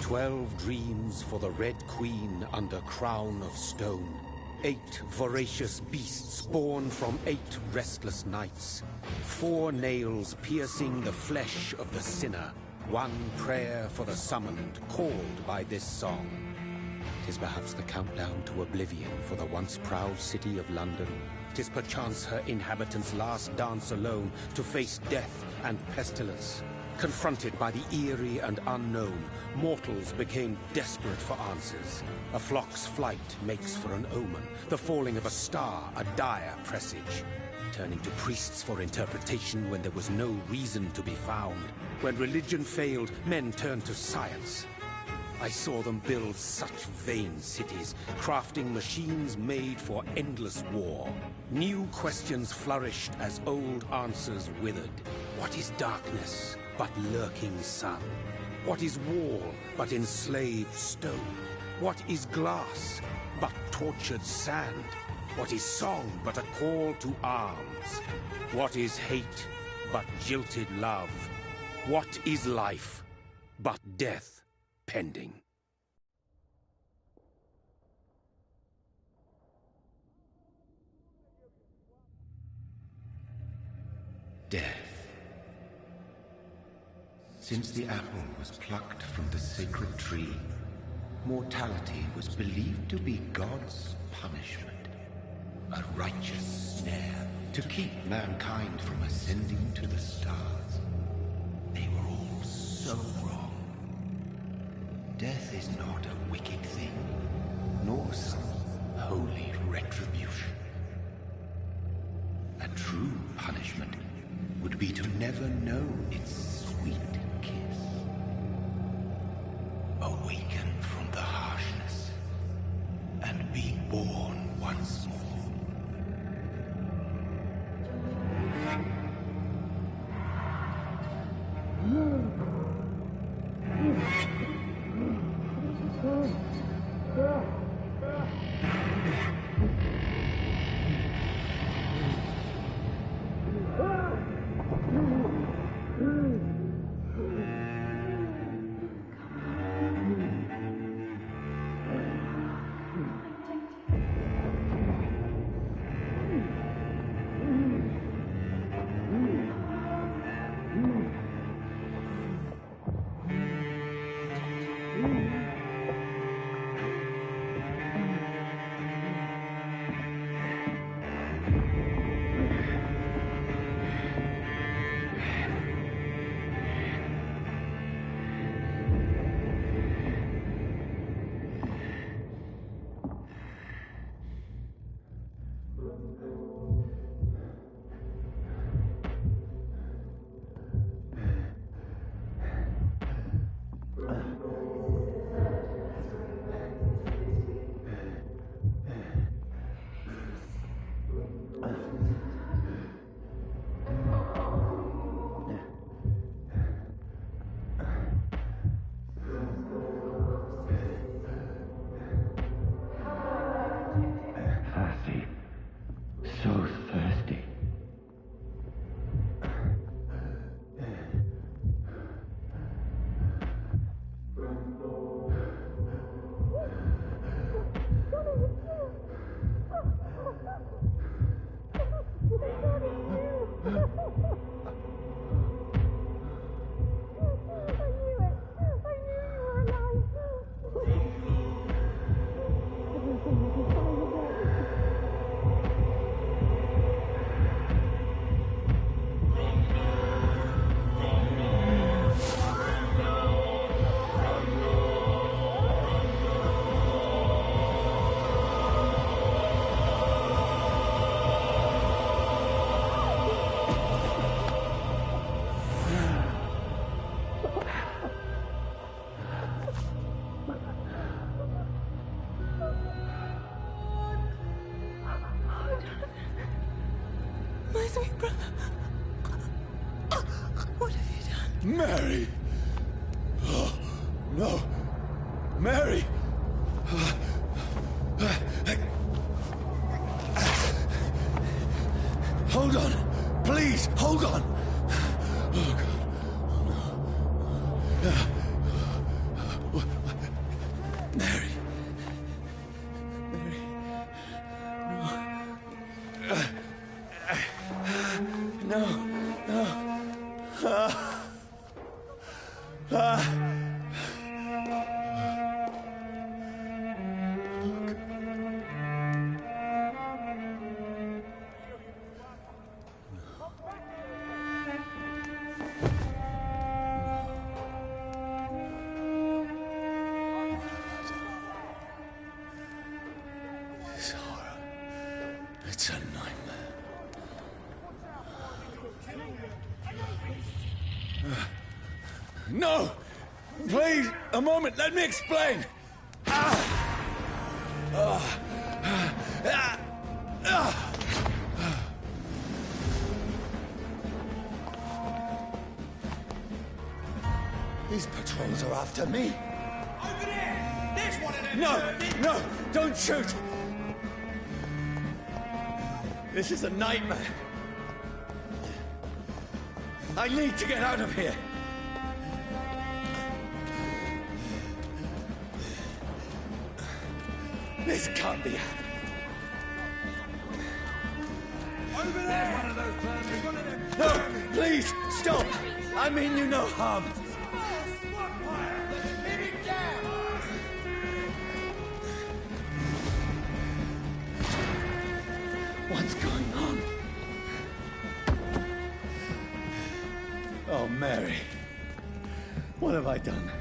12 dreams for the Red Queen under crown of stone. 8 voracious beasts born from 8 restless nights. 4 nails piercing the flesh of the sinner. 1 prayer for the summoned, called by this song. 'Tis perhaps the countdown to oblivion for the once proud city of London. 'Tis perchance her inhabitants' last dance alone to face death and pestilence. Confronted by the eerie and unknown, mortals became desperate for answers. A flock's flight makes for an omen, the falling of a star a dire presage. Turning to priests for interpretation when there was no reason to be found. When religion failed, men turned to science. I saw them build such vain cities, crafting machines made for endless war. New questions flourished as old answers withered. What is darkness but lurking sun? What is wall but enslaved stone? What is glass but tortured sand? What is song but a call to arms? What is hate but jilted love? What is life but death pending? Death. Since the apple was plucked from the sacred tree, mortality was believed to be God's punishment. A righteous snare to keep mankind from ascending to the stars. They were all so wrong. Death is not a wicked thing, nor some holy retribution. A true punishment would be to never know its sweet kiss. Awaken from the harshness and be born once more. Mary! Oh, no! Mary! Hold on! Please, hold on! Oh, God. Oh, no. It's a nightmare. No! Please, a moment, let me explain! These patrols are after me. Over there! There's one of them! No! Don't shoot! This is a nightmare. I need to get out of here. This can't be happening. Over there! One of those birds. There's one of them. No! Please, stop! I mean you no harm. Hit it down! What's going on? Oh, Mary. What have I done?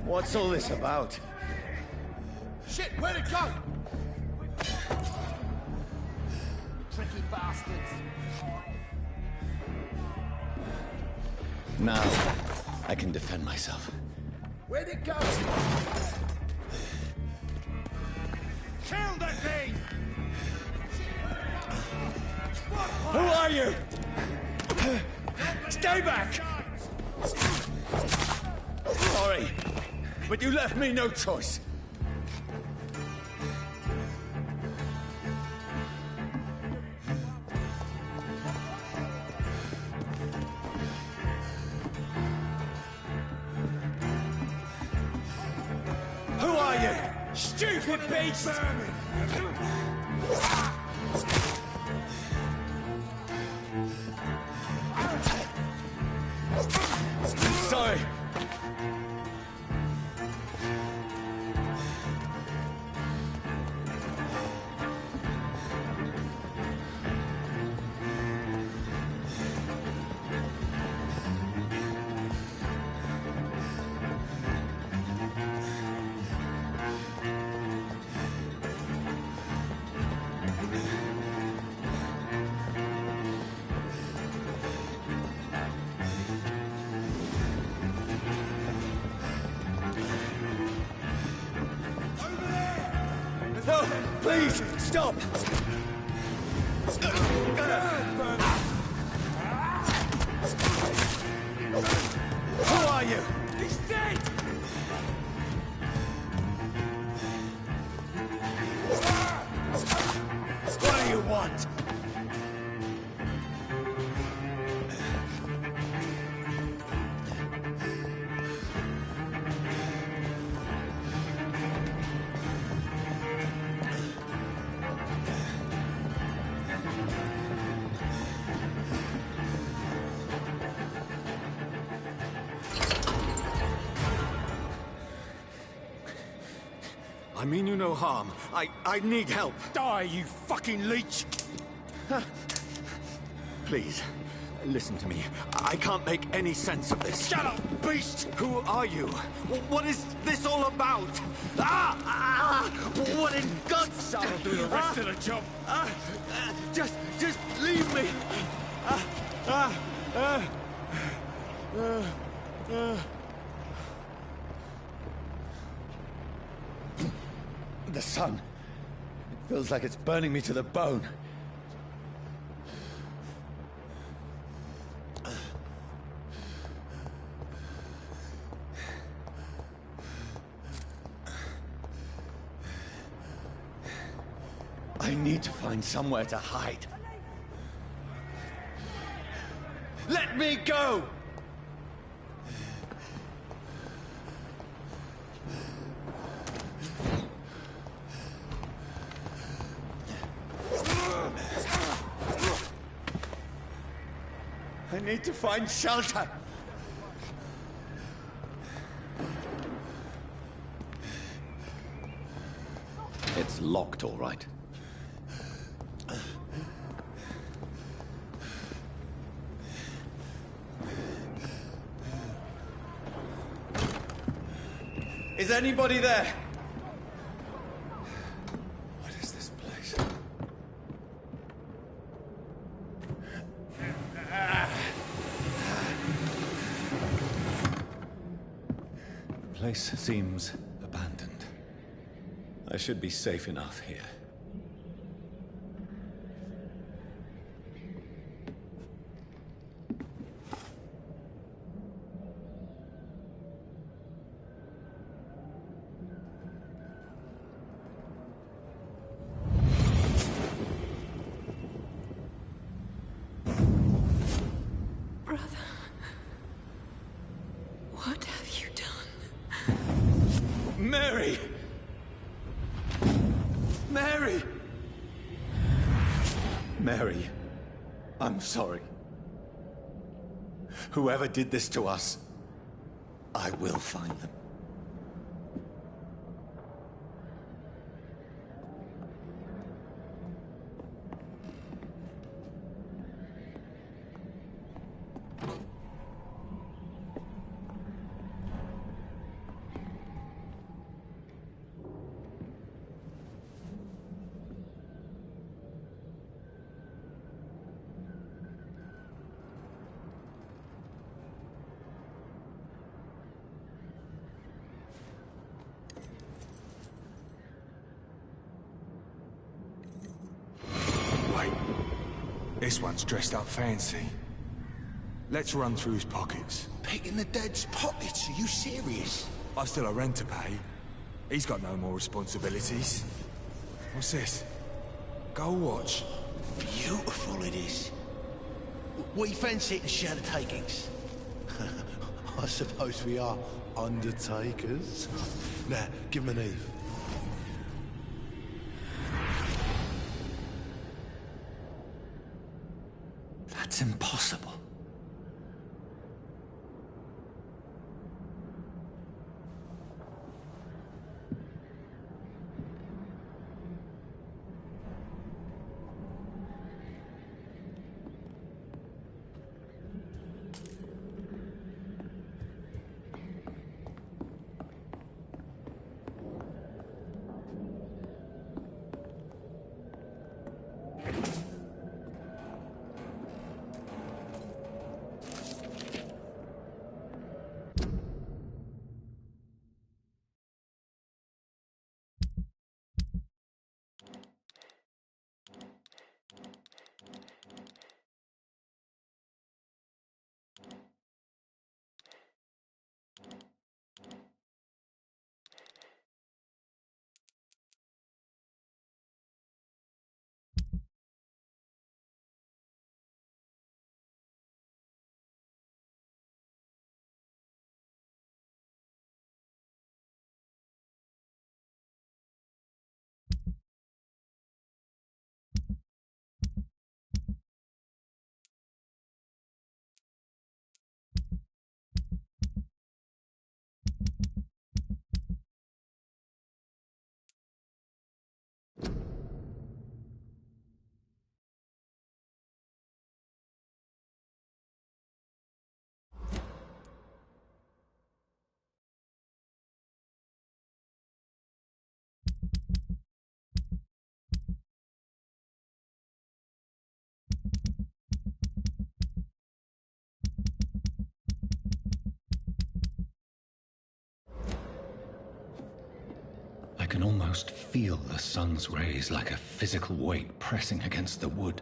What's all this about? Shit, where'd it go? Tricky bastards. Now, I can defend myself. Where'd it go? Kill that thing! Who are you? Stay back! Sorry, but you left me no choice. Who are you? Stupid beast! Sorry. No, please, stop! Who are you? He's dead! What do you want? I mean you no harm. I need help. Die, you fucking leech! Please, listen to me. I can't make any sense of this. Shut up, beast! Who are you? What is this all about? What in God's... I'll do the rest of the job. Just leave me. The sun. It feels like it's burning me to the bone. I need to find somewhere to hide. Let me go! I need to find shelter. It's locked, all right. Is anybody there? What is this place? place seems abandoned. I should be safe enough here. Mary! Mary! Mary, I'm sorry. Whoever did this to us, I will find them. This one's dressed up fancy. Let's run through his pockets. Picking the dead's pockets? Are you serious? I've still a rent to pay. He's got no more responsibilities. What's this? Gold watch. Beautiful it is. We fancy it and share the takings. I suppose we are undertakers. Now, give him an Eve. That's impossible. I can almost feel the sun's rays like a physical weight pressing against the wood.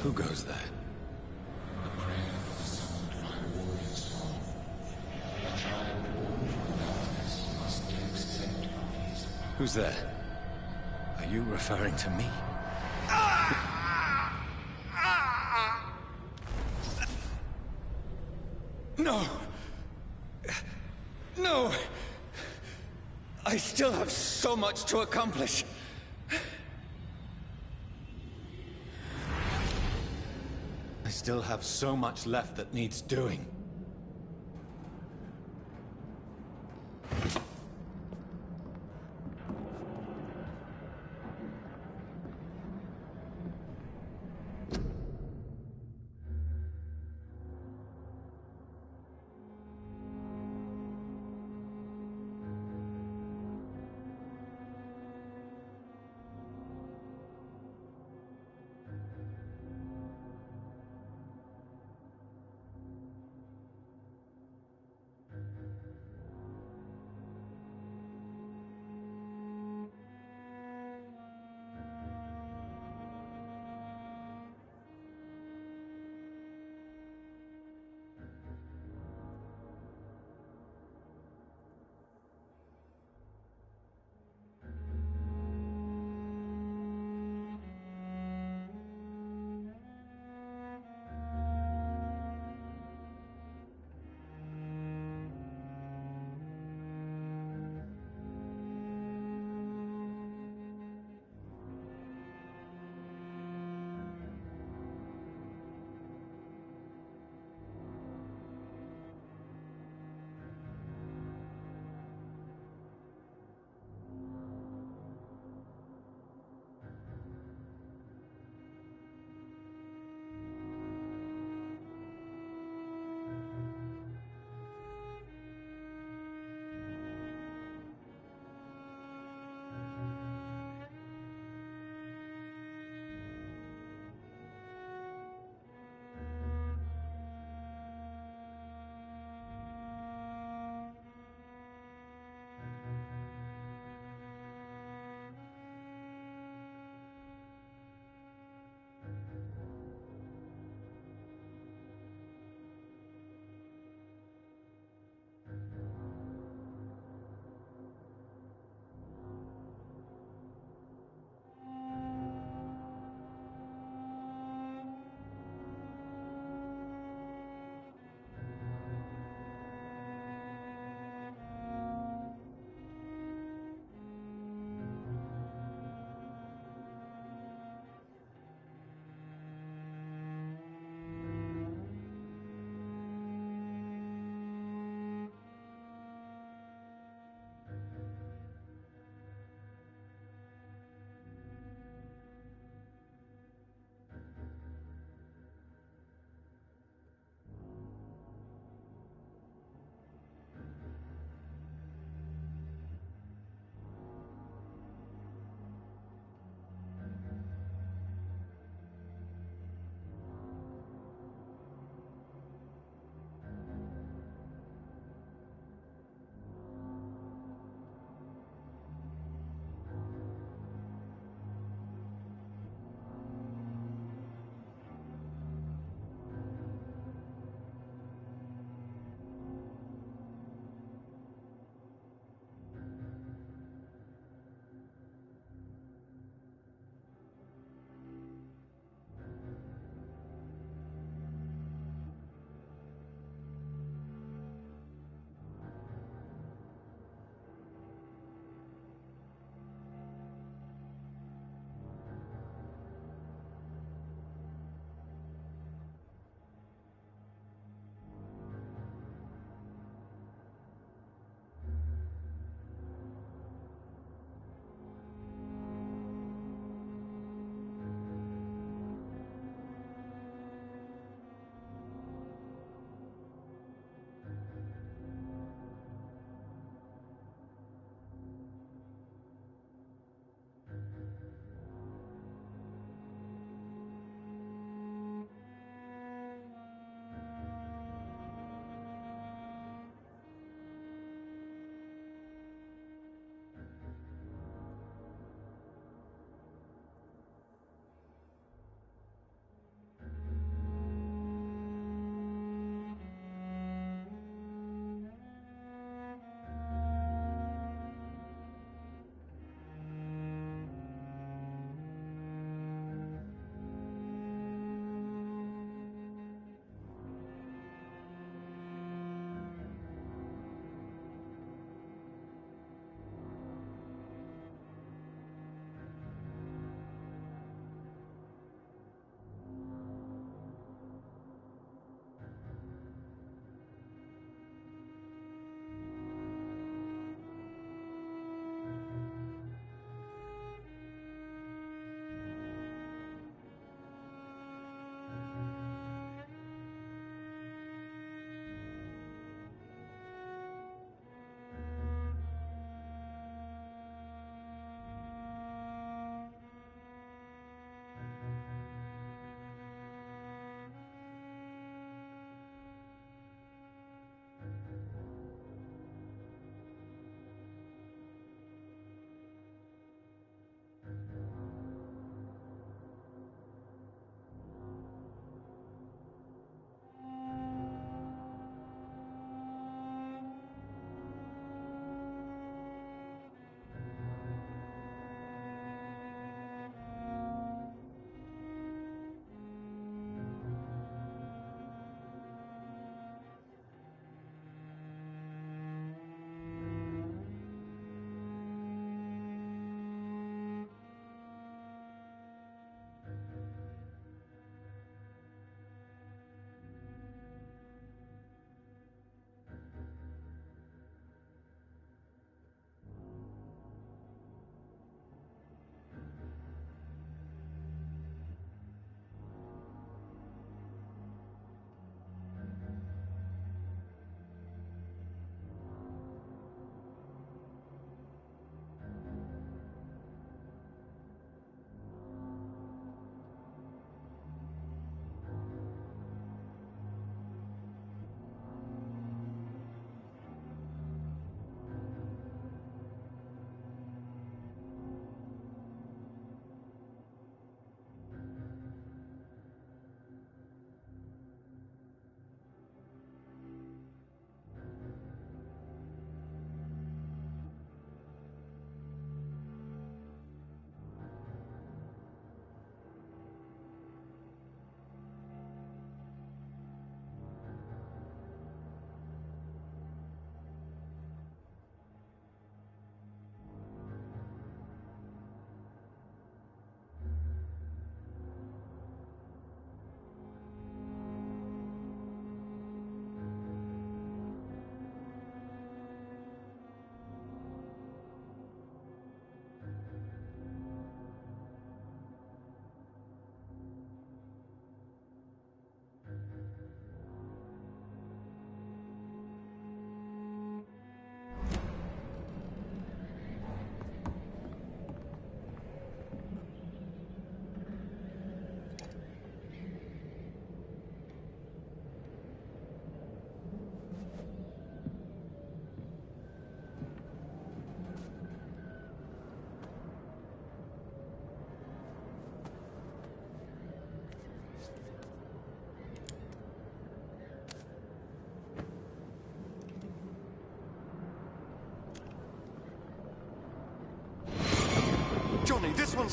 Who goes there? A prayer for the summoned by warrior's soul. A child born from darkness must accept of his power. Who's there? Are you referring to me? No! No! I still have so much to accomplish. still have so much left that needs doing.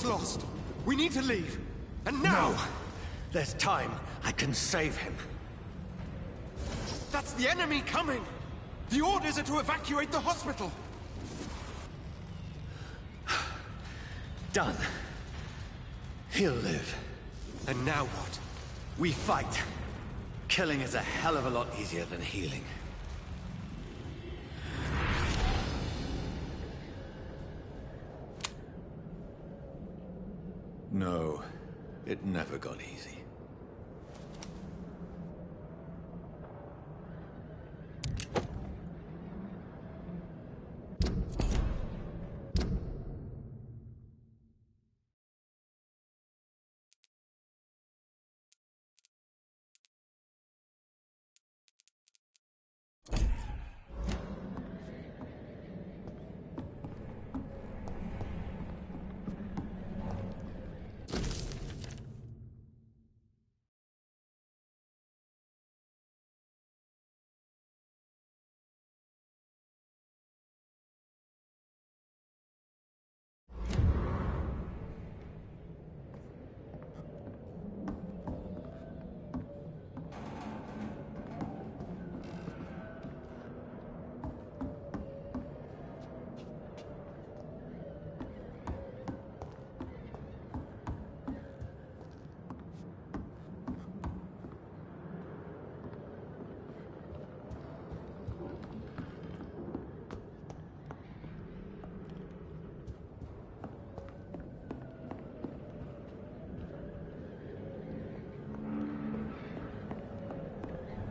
Dontnod's lost. We need to leave. And now! No! There's time. I can save him. That's the enemy coming! The orders are to evacuate the hospital! Done. He'll live. And now what? We fight. Killing is a hell of a lot easier than healing. No, it never got easy.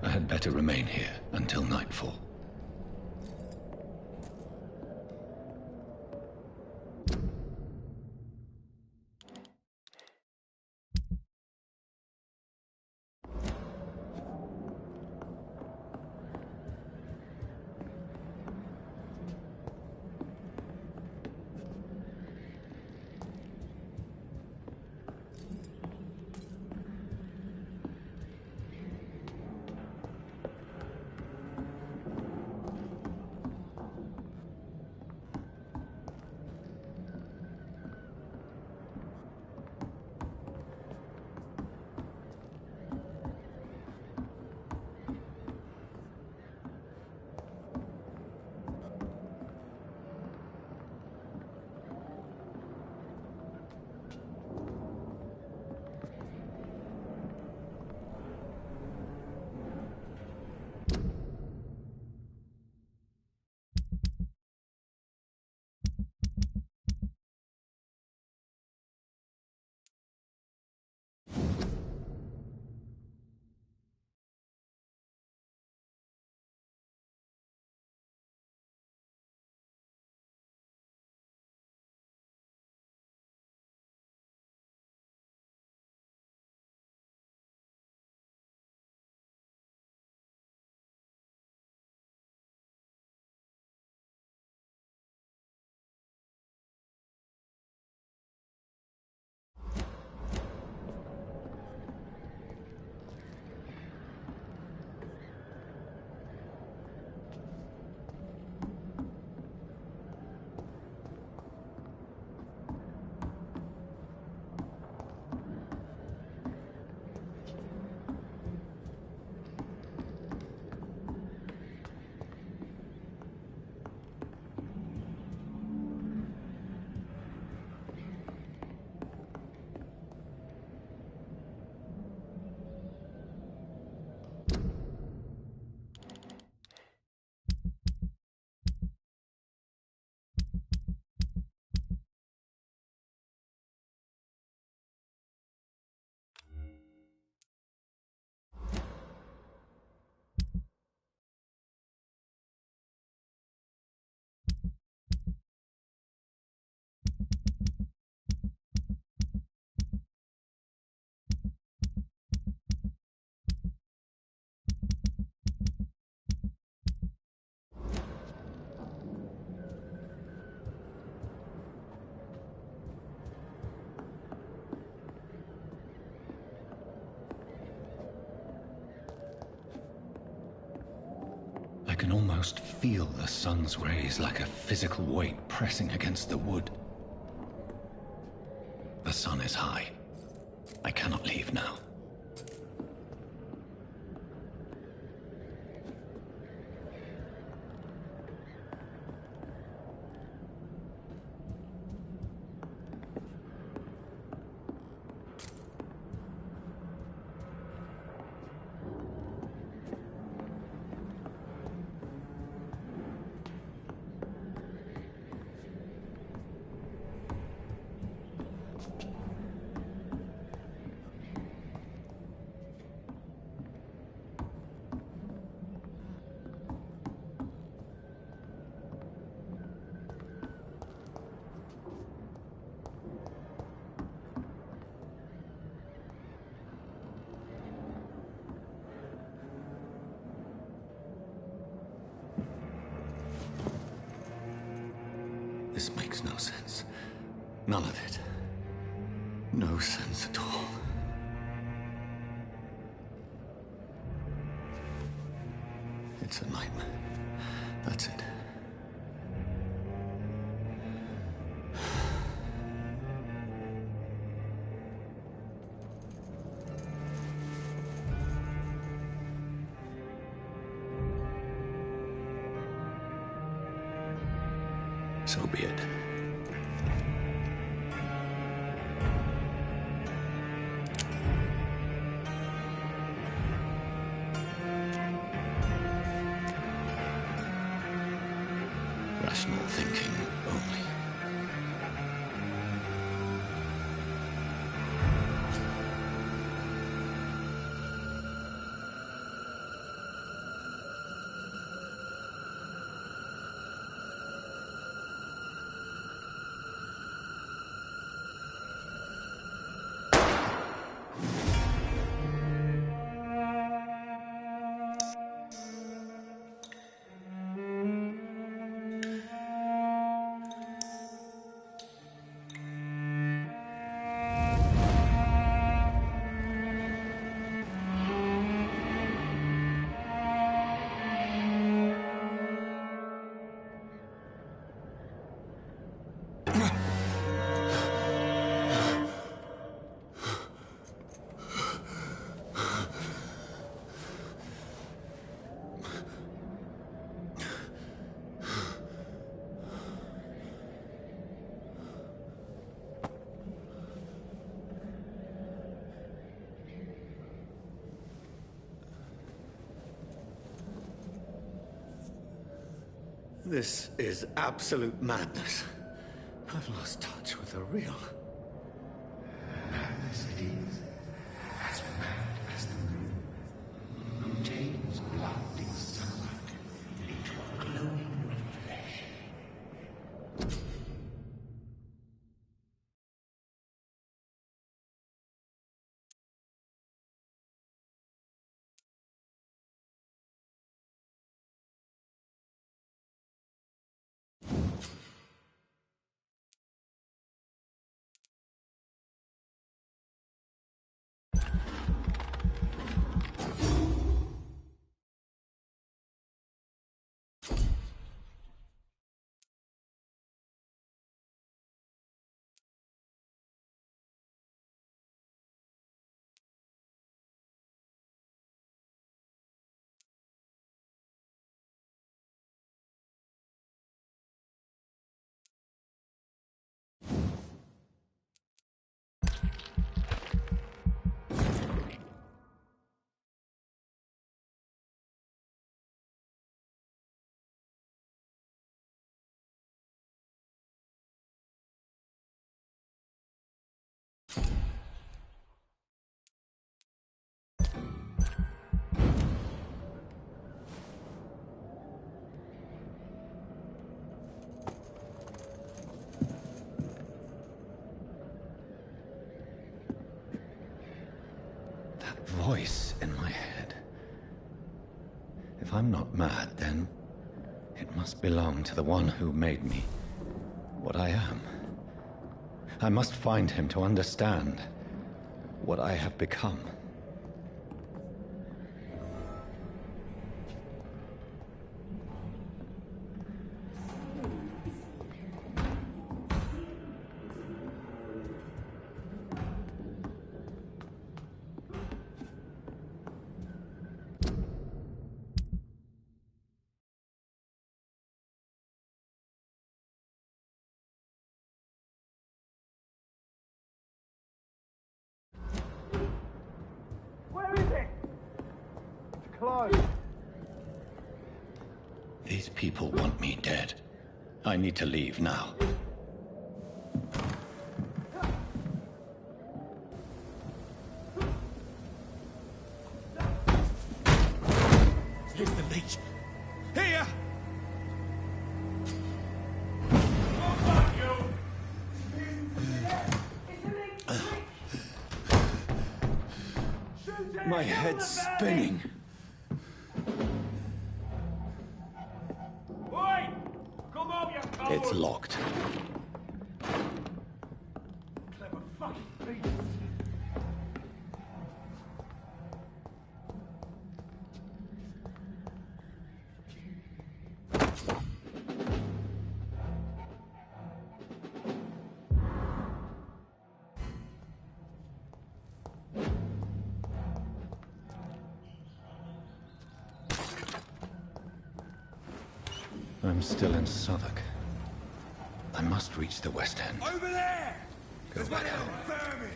I had better remain here until nightfall. I can almost feel the sun's rays like a physical weight pressing against the wood. sun is high. I cannot leave now. This makes no sense. None of it. No sense at all. It's a nightmare. That's it. So be it. Rational thinking only. This is absolute madness. I've lost touch with the real. Madness it is, as mad as the moon, who takes blinding sunlight into a glowing reflection. Voice in my head. If I'm not mad, then it must belong to the one who made me what I am. I must find him to understand what I have become. These people want me dead. I need to leave now. Here's the leech. Here! My head's spinning. It's locked. I'm still in Southwark. I must reach the West End. Over there! Go back home. Vermin!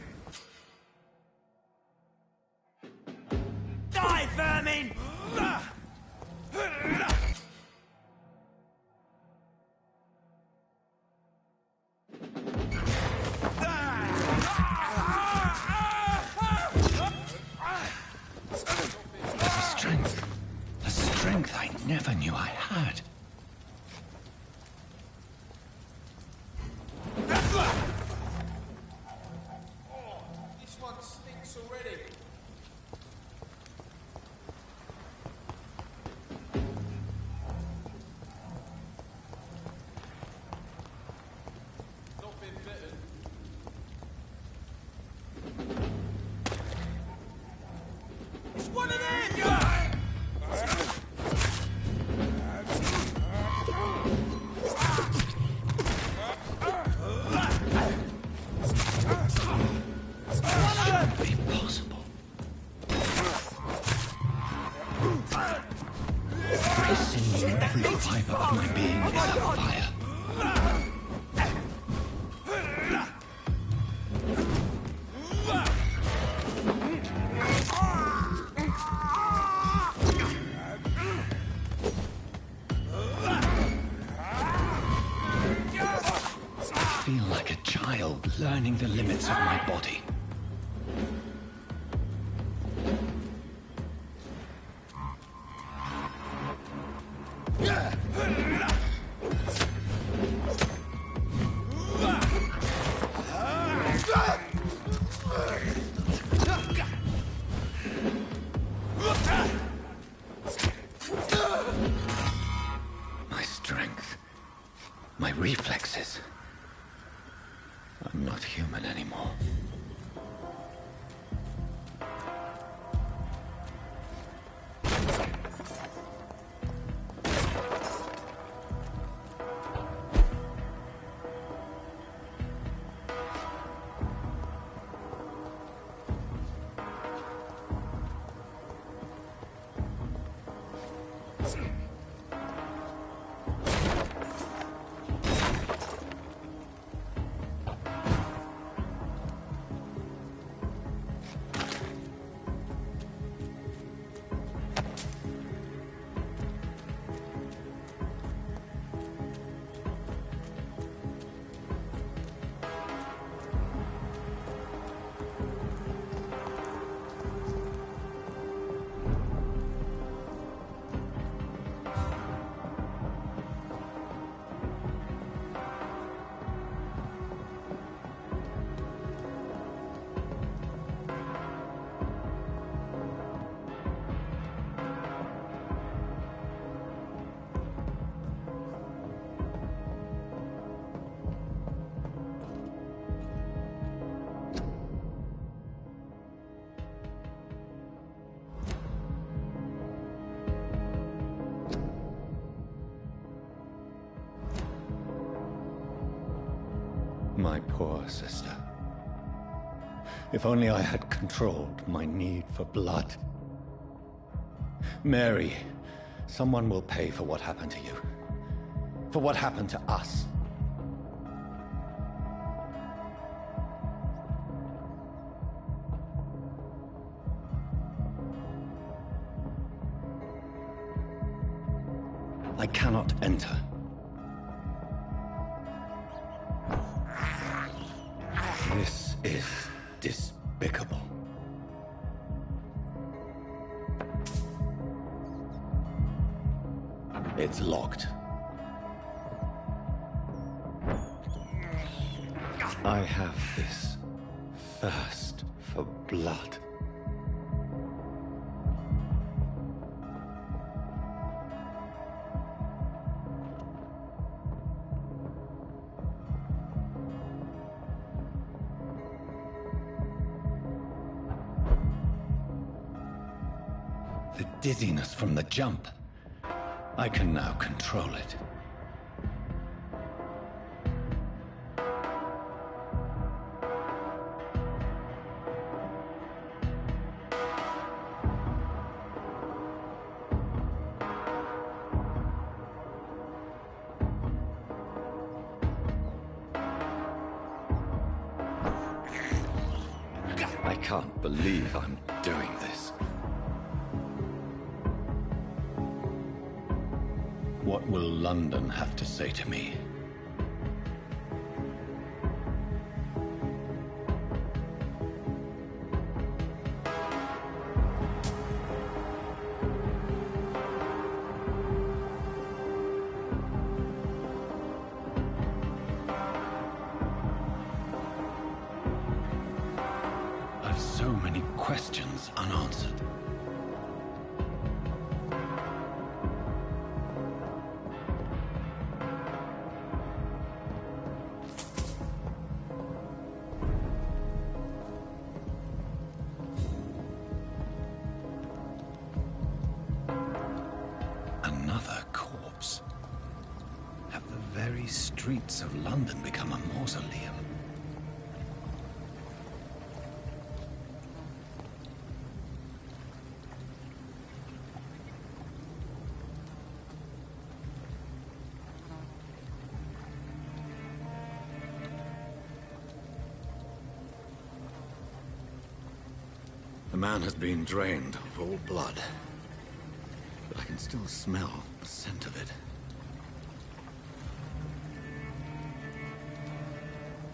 Die, vermin! The strength I never knew I had. This one stinks already. Not been bitten. It's one of them! Be possible. Every sinew, every fiber of my being is on fire. I feel like a child learning the limits of my body. My strength, my reflexes. I'm not human anymore. My poor sister. If only I had controlled my need for blood. Mary, someone will pay for what happened to you. For what happened to us. I cannot enter. This is despicable. It's locked. I have this thirst for blood. The dizziness from the jump. I can now control it. I can't believe I'm doing this. What will London have to say to me? I've so many questions unanswered. Another corpse. Have the very streets of London become a mausoleum? The man has been drained of all blood, but I can still smell the scent of it.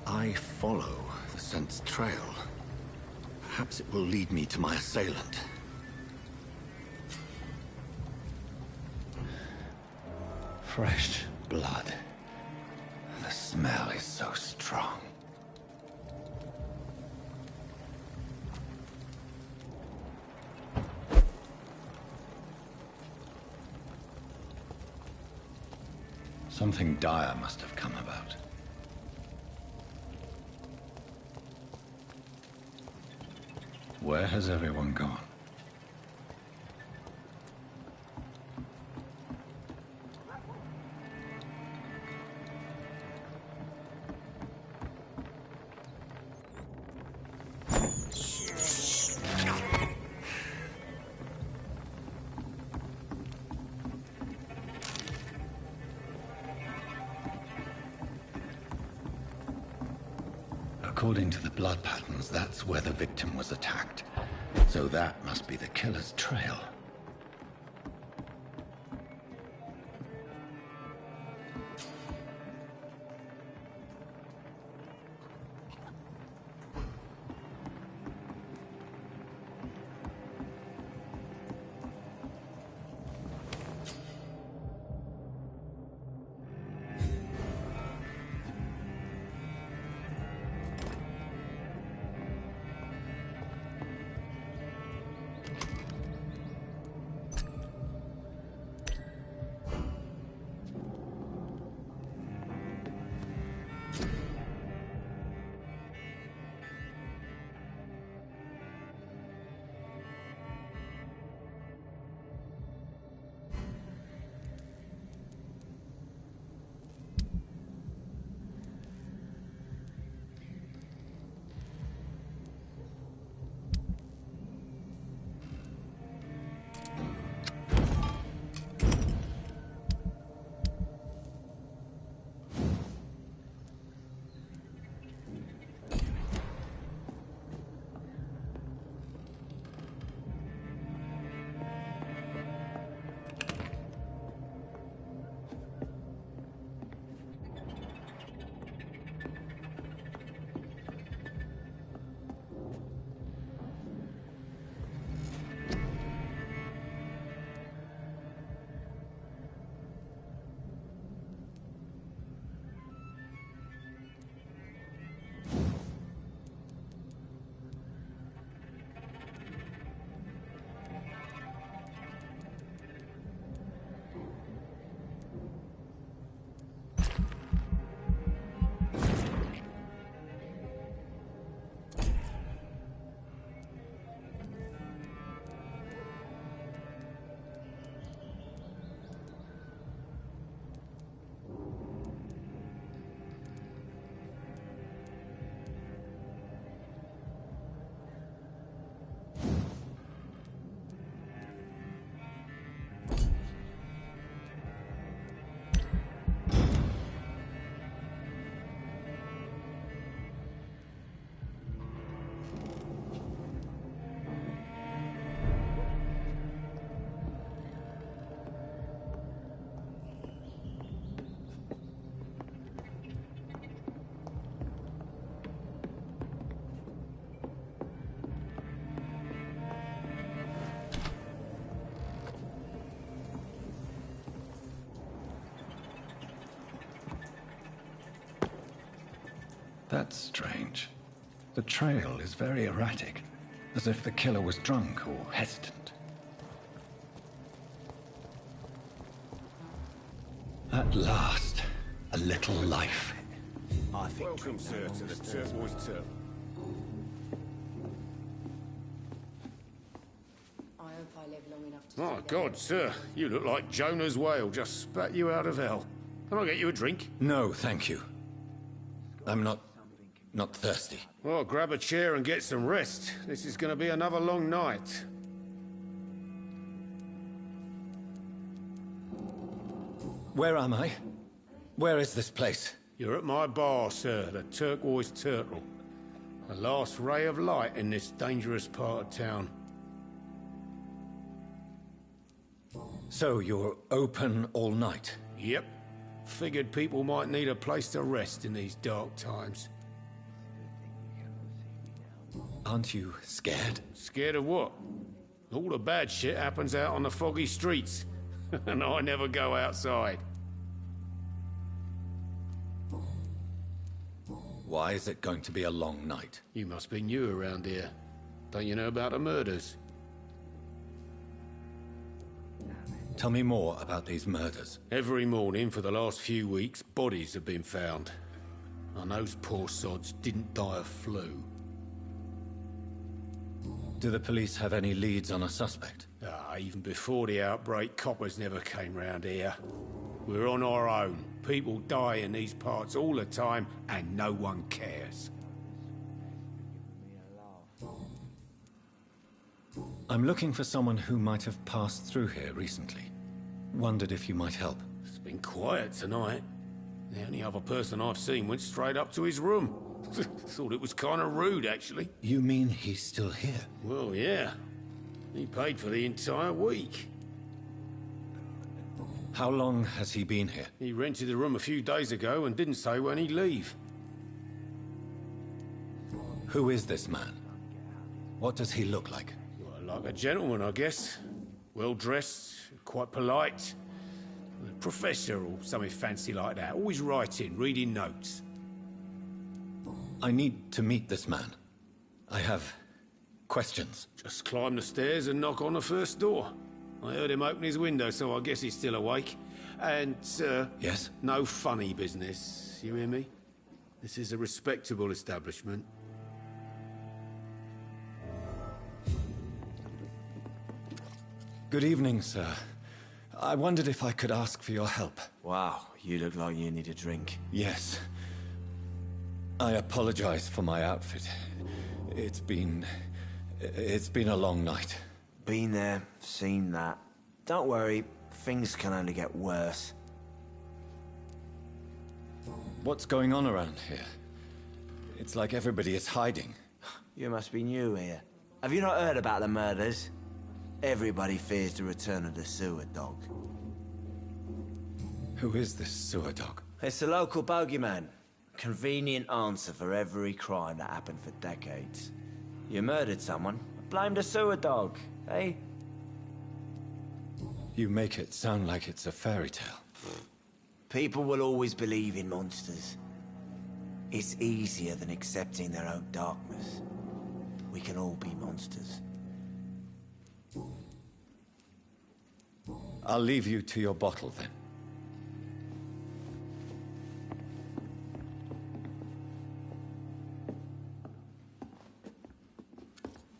I follow the scent's trail. Perhaps it will lead me to my assailant. Fresh blood. The smell is so strong. Something dire must have come about. Where has everyone gone? According to the blood patterns, that's where the victim was attacked. So that must be the killer's trail. That's strange. The trail is very erratic, as if the killer was drunk or hesitant. At last, a little life. I think. Welcome, sir, to the Turquoise Turtle. I hope I live long enough to My see God, sir, you look like Jonah's whale just spat you out of hell. Can I get you a drink? No, thank you. I'm not thirsty. Well, grab a chair and get some rest. This is going to be another long night. Where am I? Where is this place? You're at my bar, sir, the Turquoise Turtle. The last ray of light in this dangerous part of town. So you're open all night? Yep. Figured people might need a place to rest in these dark times. Aren't you scared? Scared of what? All the bad shit happens out on the foggy streets. And I never go outside. Why is it going to be a long night? You must be new around here. Don't you know about the murders? Tell me more about these murders. Every morning for the last few weeks, bodies have been found. And those poor sods didn't die of flu. Do the police have any leads on a suspect? Even before the outbreak, coppers never came round here. We're on our own. People die in these parts all the time, and no one cares. I'm looking for someone who might have passed through here recently. Wondered if you might help. It's been quiet tonight. The only other person I've seen went straight up to his room. Thought it was kind of rude, actually. You mean he's still here? Well, yeah. He paid for the entire week. How long has he been here? He rented the room a few days ago and didn't say when he'd leave. Who is this man? What does he look like? Well, like a gentleman, I guess. Well-dressed, quite polite. A professor or something fancy like that. Always writing, reading notes. I need to meet this man. I have questions. Just climb the stairs and knock on the first door. I heard him open his window, so I guess he's still awake. And, Yes? no funny business. You hear me? This is a respectable establishment. Good evening, sir. I wondered if I could ask for your help. Wow, you look like you need a drink. Yes. I apologize for my outfit. It's been a long night. Been there, seen that. Don't worry, things can only get worse. What's going on around here? It's like everybody is hiding. You must be new here. Have you not heard about the murders? Everybody fears the return of the sewer dog. Who is this sewer dog? It's the local bogeyman. Convenient answer for every crime that happened for decades. You murdered someone, blame the sewer dog, eh? You make it sound like it's a fairy tale. People will always believe in monsters. It's easier than accepting their own darkness. We can all be monsters. I'll leave you to your bottle then.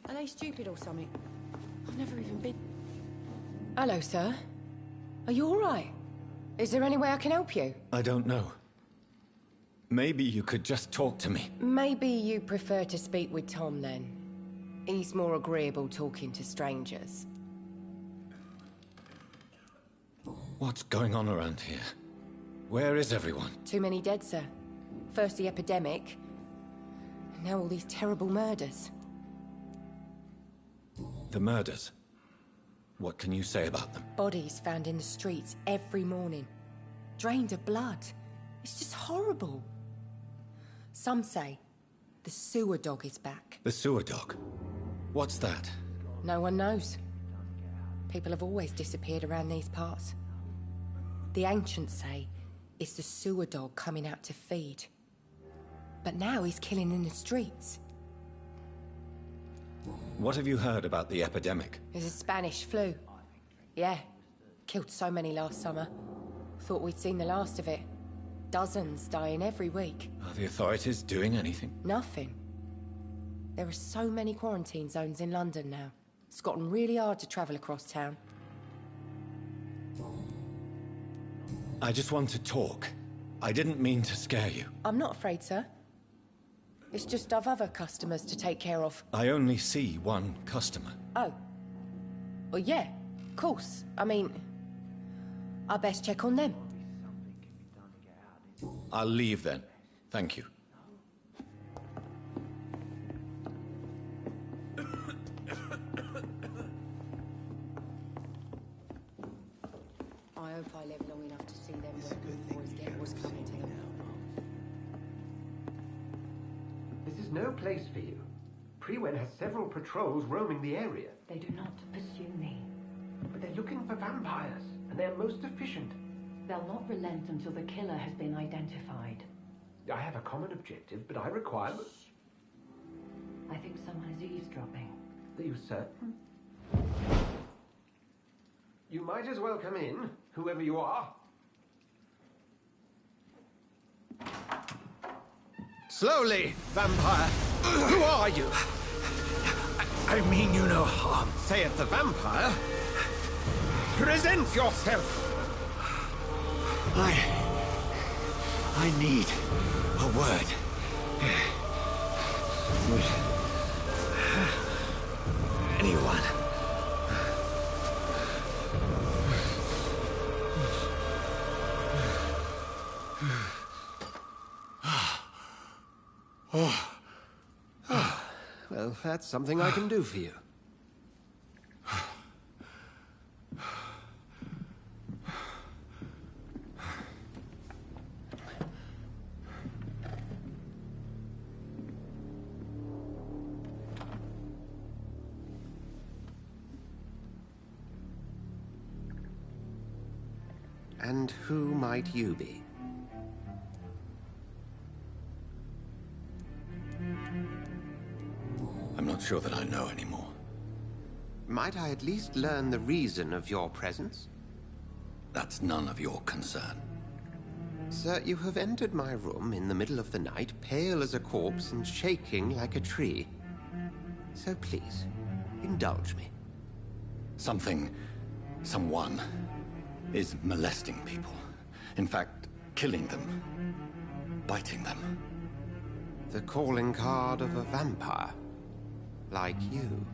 Are they stupid or something? I've never even been... Hello, sir. Are you all right? Is there any way I can help you? I don't know. Maybe you could just talk to me. Maybe you prefer to speak with Tom, then. He's more agreeable talking to strangers. What's going on around here? Where is everyone? Too many dead, sir. First the epidemic, now all these terrible murders. The murders. What can you say about them? Bodies found in the streets every morning. Drained of blood. It's just horrible. Some say the sewer dog is back. The sewer dog? What's that? No one knows. People have always disappeared around these parts. The ancients say it's the sewer dog coming out to feed. But now he's killing in the streets. What have you heard about the epidemic? There's a Spanish flu. Yeah. Killed so many last summer. Thought we'd seen the last of it. Dozens dying every week. Are the authorities doing anything? Nothing. There are so many quarantine zones in London now. It's gotten really hard to travel across town. I just want to talk. I didn't mean to scare you. I'm not afraid, sir. It's just I've other customers to take care of. I only see one customer. Oh. Well, yeah, of course. I mean, I best check on them. I'll leave then. Thank you. I hope I live long enough to see them when boys get what's coming to them. This is no place for you. Prewen has several patrols roaming the area. They do not pursue me. But they're looking for vampires, and they're most efficient. They'll not relent until the killer has been identified. I have a common objective, but I require... I think someone is eavesdropping. Are you certain? You might as well come in, whoever you are. Slowly, vampire. Who are you? I mean you no harm. Saith the vampire. Present yourself. I need a word. Would anyone? Well, that's something I can do for you. And who might you be? I'm not sure that I know anymore. Might I at least learn the reason of your presence? That's none of your concern. Sir, you have entered my room in the middle of the night, pale as a corpse and shaking like a tree. So please, indulge me. Someone is molesting people. In fact, killing them. Biting them. The calling card of a vampire. Like you.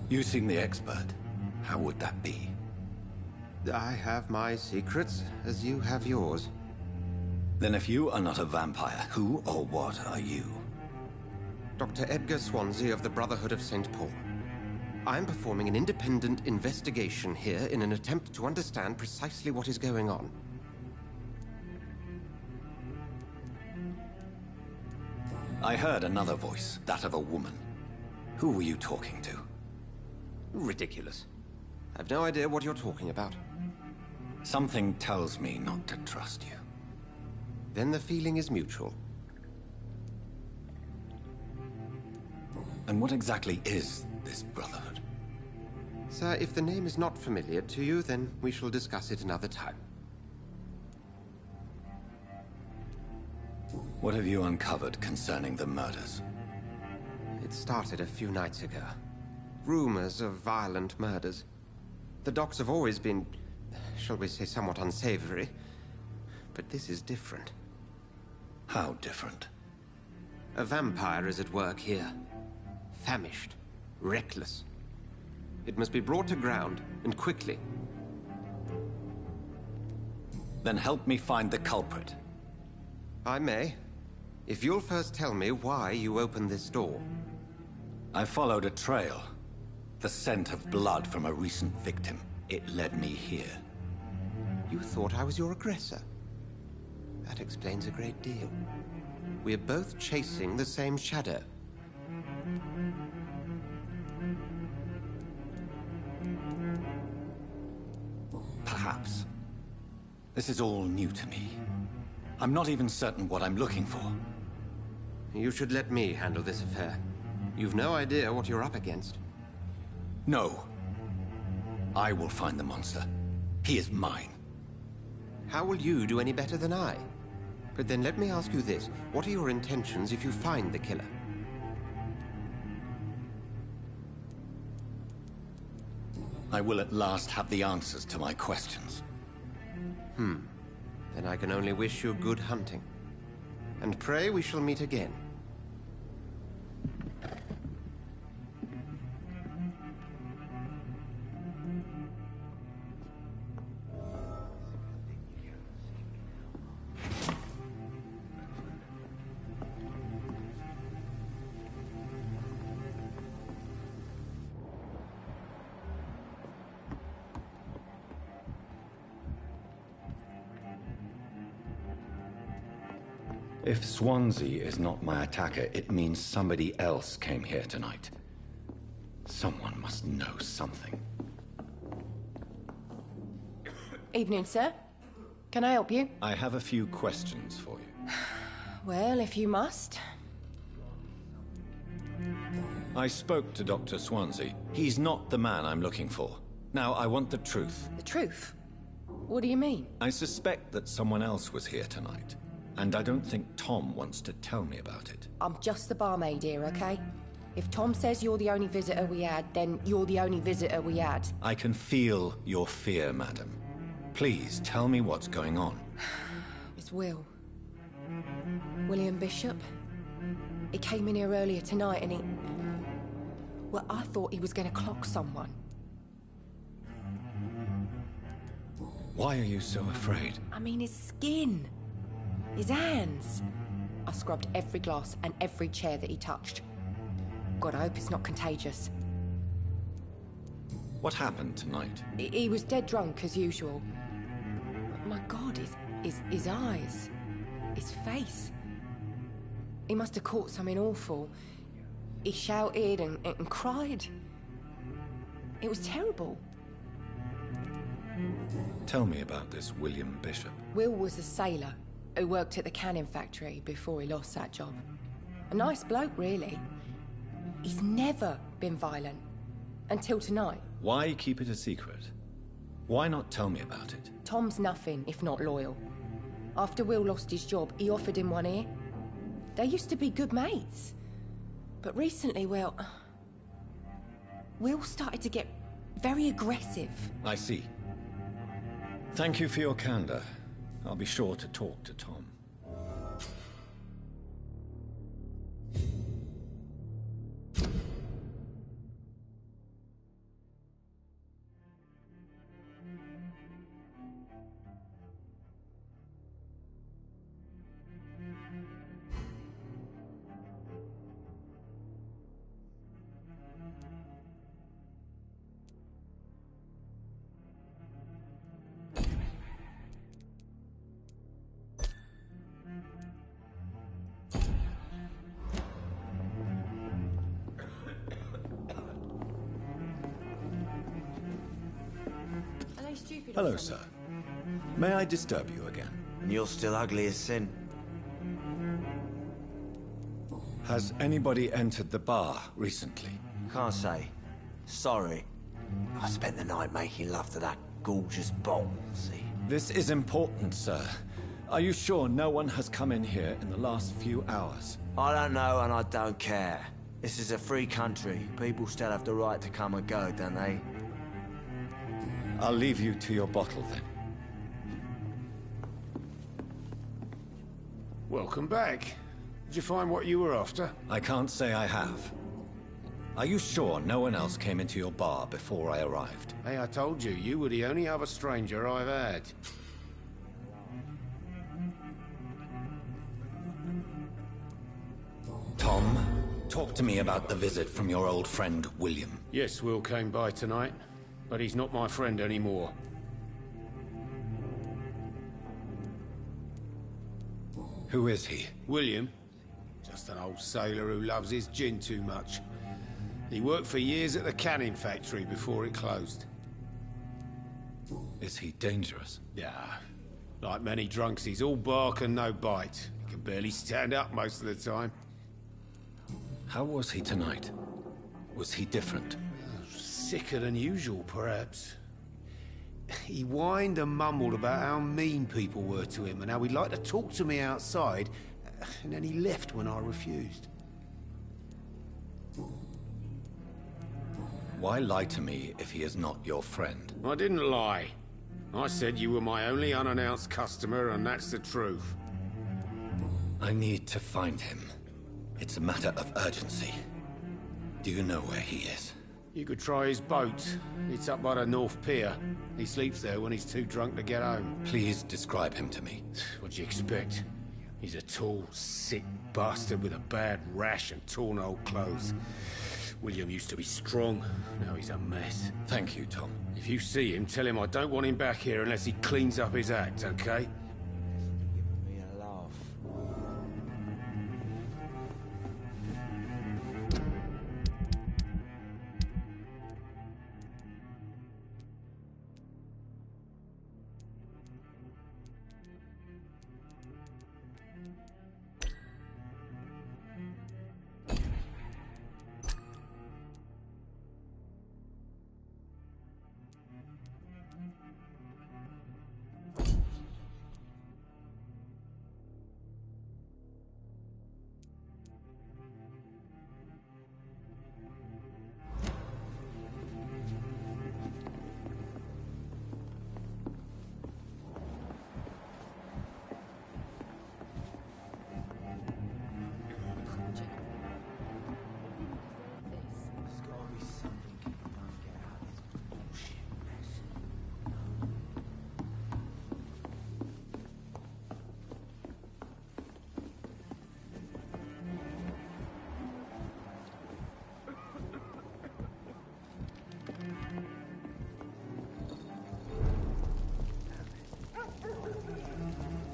You seem the expert. How would that be? I have my secrets, as you have yours. Then if you are not a vampire, who or what are you? Dr. Edgar Swansea of the Brotherhood of St. Paul. I'm performing an independent investigation here in an attempt to understand precisely what is going on. I heard another voice, that of a woman. Who were you talking to? Ridiculous. I've no idea what you're talking about. Something tells me not to trust you. Then the feeling is mutual. And what exactly is this Brotherhood? Sir, if the name is not familiar to you, then we shall discuss it another time. What have you uncovered concerning the murders? It started a few nights ago. Rumors of violent murders. The docks have always been, shall we say, somewhat unsavory. But this is different. How different? A vampire is at work here. Famished. Reckless. It must be brought to ground, and quickly. Then help me find the culprit. I may. If you'll first tell me why you opened this door. I followed a trail. The scent of blood from a recent victim. It led me here. You thought I was your aggressor. That explains a great deal. We're both chasing the same shadow. Perhaps. This is all new to me. I'm not even certain what I'm looking for. You should let me handle this affair. You've no idea what you're up against. No. I will find the monster. He is mine. How will you do any better than I? But then let me ask you this. What are your intentions if you find the killer? I will at last have the answers to my questions. Then I can only wish you good hunting. And pray we shall meet again. If Swansea is not my attacker, it means somebody else came here tonight. Someone must know something. Evening, sir. Can I help you? I have a few questions for you. Well, if you must. I spoke to Dr. Swansea. He's not the man I'm looking for. Now, I want the truth. The truth? What do you mean? I suspect that someone else was here tonight. And I don't think Tom wants to tell me about it. I'm just the barmaid here, okay? If Tom says you're the only visitor we had, then you're the only visitor we had. I can feel your fear, madam. Please, tell me what's going on. It's Will. William Bishop. He came in here earlier tonight and he... Well, I thought he was going to clock someone. Why are you so afraid? I mean, his skin. His hands. I scrubbed every glass and every chair that he touched. God, I hope it's not contagious. What happened tonight? He was dead drunk, as usual. But my God, his eyes. His face. He must have caught something awful. He shouted and cried. It was terrible. Tell me about this William Bishop. Will was a sailor who worked at the canning factory before he lost that job. A nice bloke, really. He's never been violent. Until tonight. Why keep it a secret? Why not tell me about it? Tom's nothing if not loyal. After Will lost his job, he offered him one ear. They used to be good mates. But recently, well... Will started to get very aggressive. I see. Thank you for your candor. I'll be sure to talk to Tom. Hello, sir. May I disturb you again? And you're still ugly as sin. Has anybody entered the bar recently? Can't say. Sorry. I spent the night making love to that gorgeous bottle, see? This is important, sir. Are you sure no one has come in here in the last few hours? I don't know and I don't care. This is a free country. People still have the right to come and go, don't they? I'll leave you to your bottle, then. Welcome back. Did you find what you were after? I can't say I have. Are you sure no one else came into your bar before I arrived? Hey, I told you, you were the only other stranger I've had. Tom, talk to me about the visit from your old friend, William. Yes, Will came by tonight, but he's not my friend anymore. Who is he? William? Just an old sailor who loves his gin too much. He worked for years at the canning factory before it closed. Is he dangerous? Yeah. Like many drunks, he's all bark and no bite. He can barely stand up most of the time. How was he tonight? Was he different? Sicker than usual, perhaps. He whined and mumbled about how mean people were to him and how he'd like to talk to me outside, and then he left when I refused. Why lie to me if he is not your friend? I didn't lie. I said you were my only unannounced customer, and that's the truth. I need to find him. It's a matter of urgency. Do you know where he is? You could try his boat. It's up by the North Pier. He sleeps there when he's too drunk to get home. Please describe him to me. What'd you expect? He's a tall, sick bastard with a bad rash and torn old clothes. William used to be strong. Now he's a mess. Thank you, Tom. If you see him, tell him I don't want him back here unless he cleans up his act, okay? Giving me a laugh.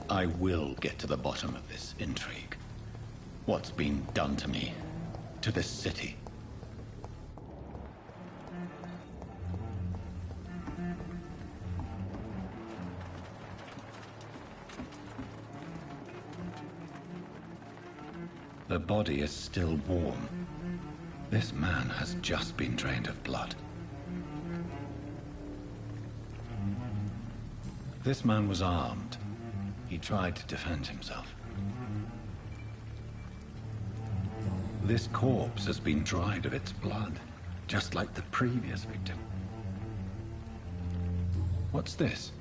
I will get to the bottom of this intrigue. What's been done to me, to this city? The body is still warm. This man has just been drained of blood. This man was armed. He tried to defend himself. This corpse has been dried of its blood, just like the previous victim. What's this?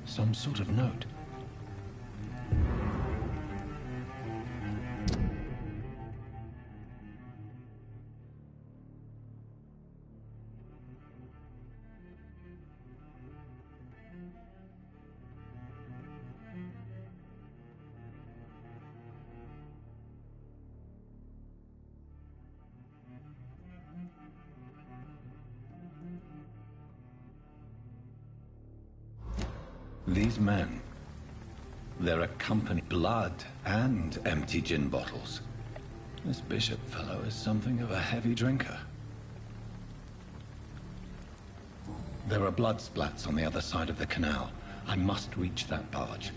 Some sort of note. These men, they're accompanied blood and empty gin bottles. This bishop fellow is something of a heavy drinker. There are blood splats on the other side of the canal. I must reach that barge.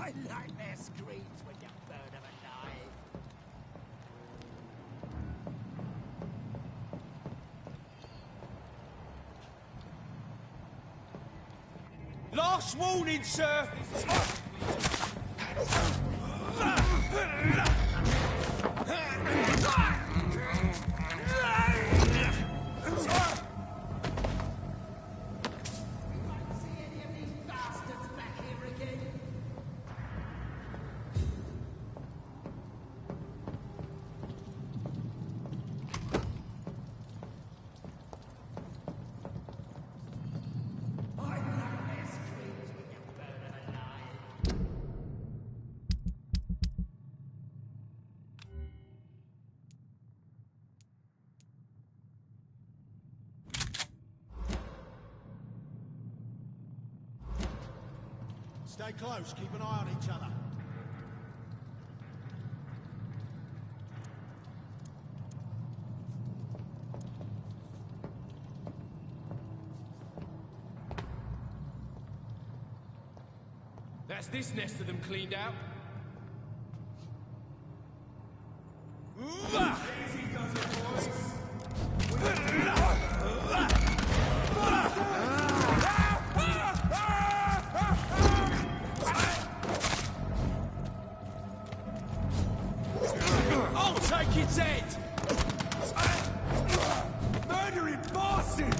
I like their screams when you burn them alive. Last warning, sir! Stay close, keep an eye on each other. That's this nest of them cleaned out. Easy does it, boys. I'll take its head! Murdering bastard!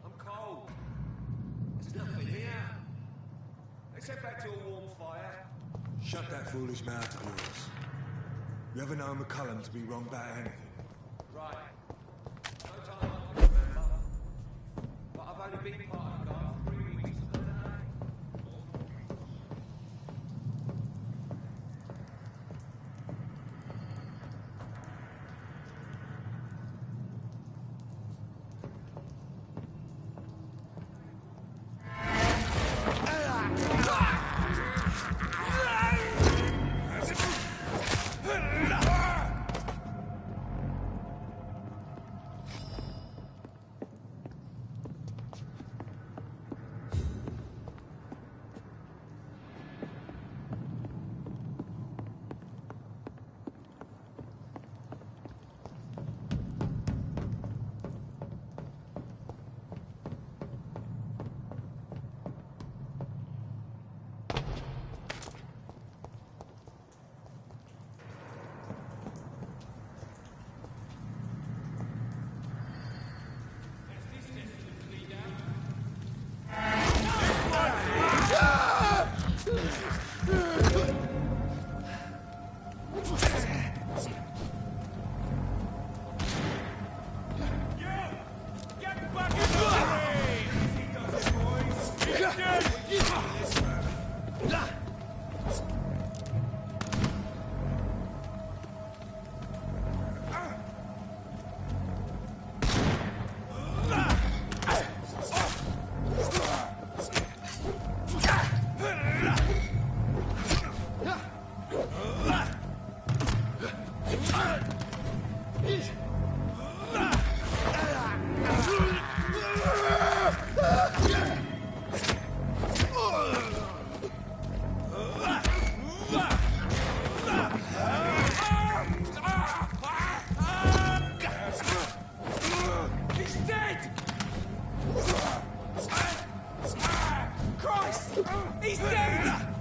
I'm cold. There's nothing here. Let's head back to a warm fire. Shut that foolish mouth of yours. You ever known McCullum to be wrong about anything? Right. No time I can remember. But I've only been part of the guard for 3 weeks. He's dead!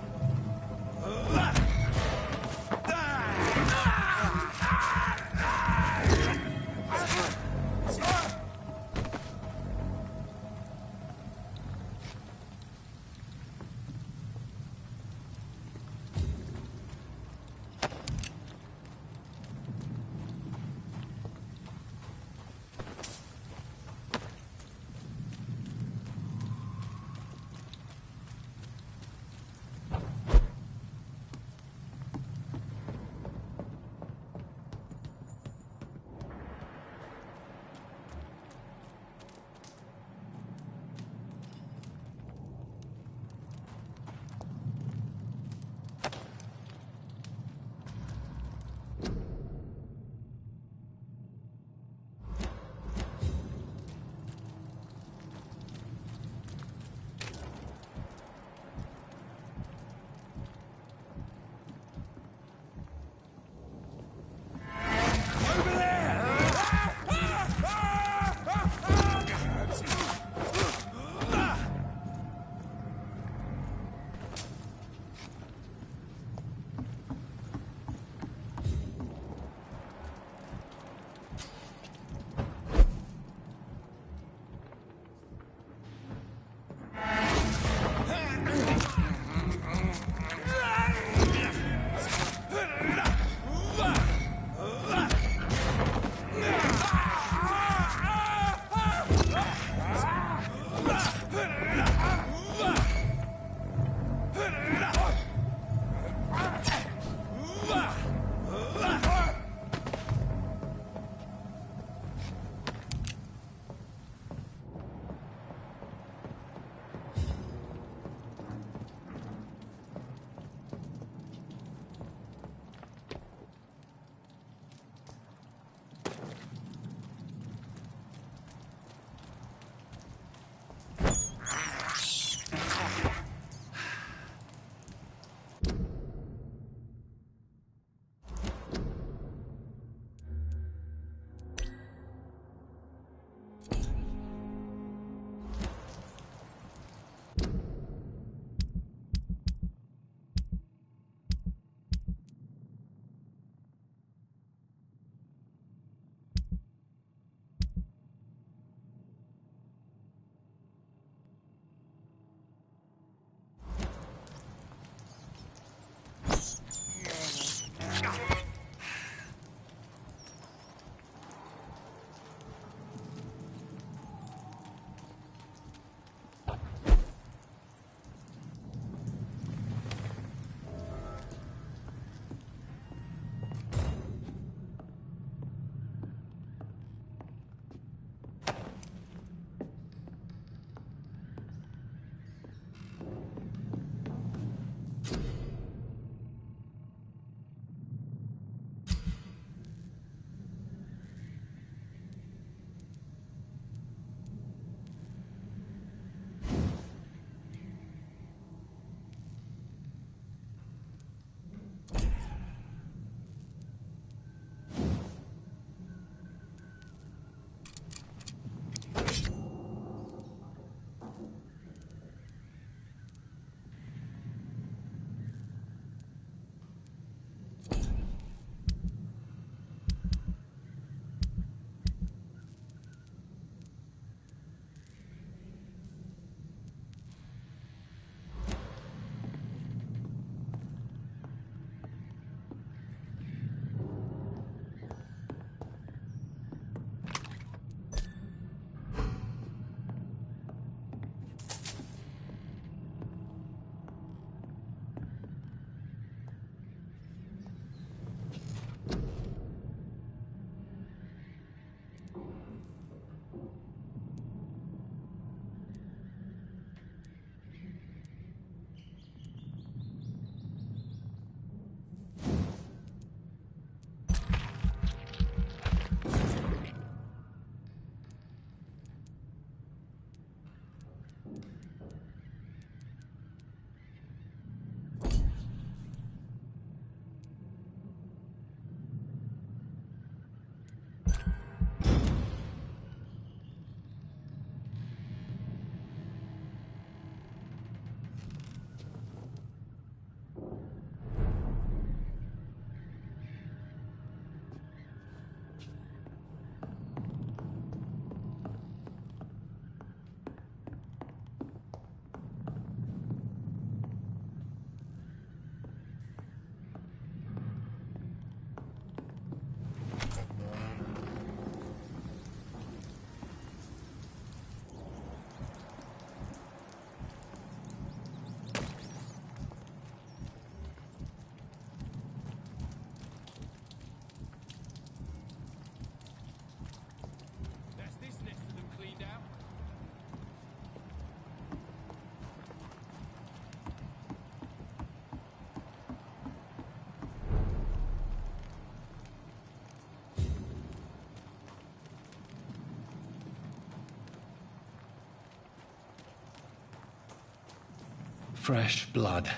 Fresh blood.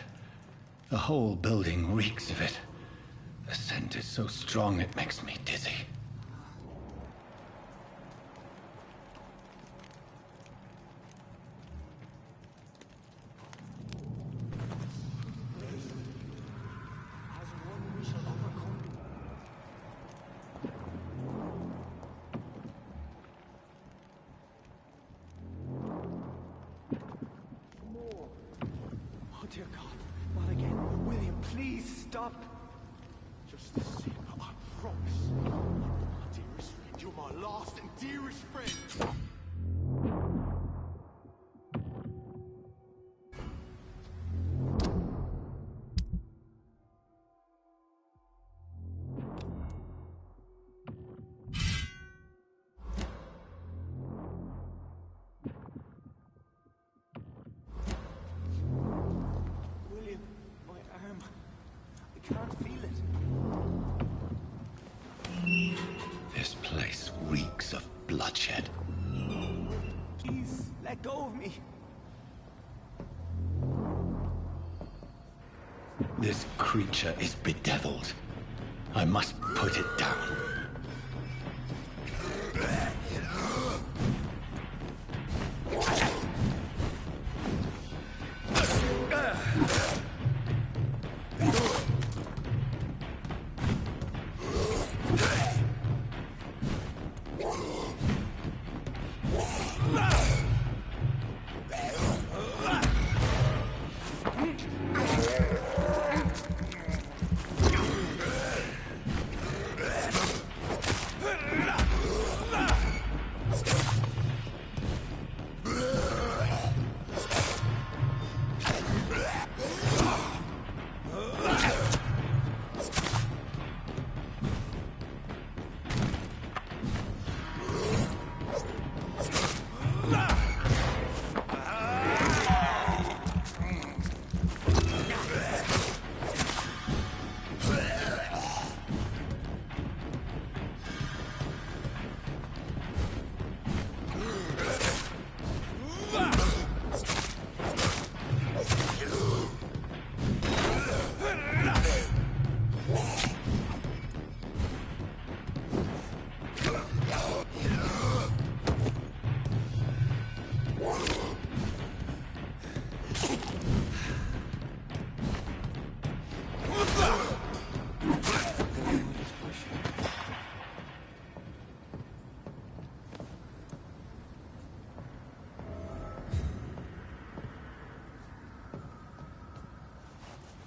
The whole building reeks of it. The scent is so strong it makes me dizzy. Dear God, not again. William, please stop. Just the same, I promise. You're my dearest friend. You're my last and dearest friend. This place reeks of bloodshed. Please, let go of me. This creature is bedeviled. I must put it down.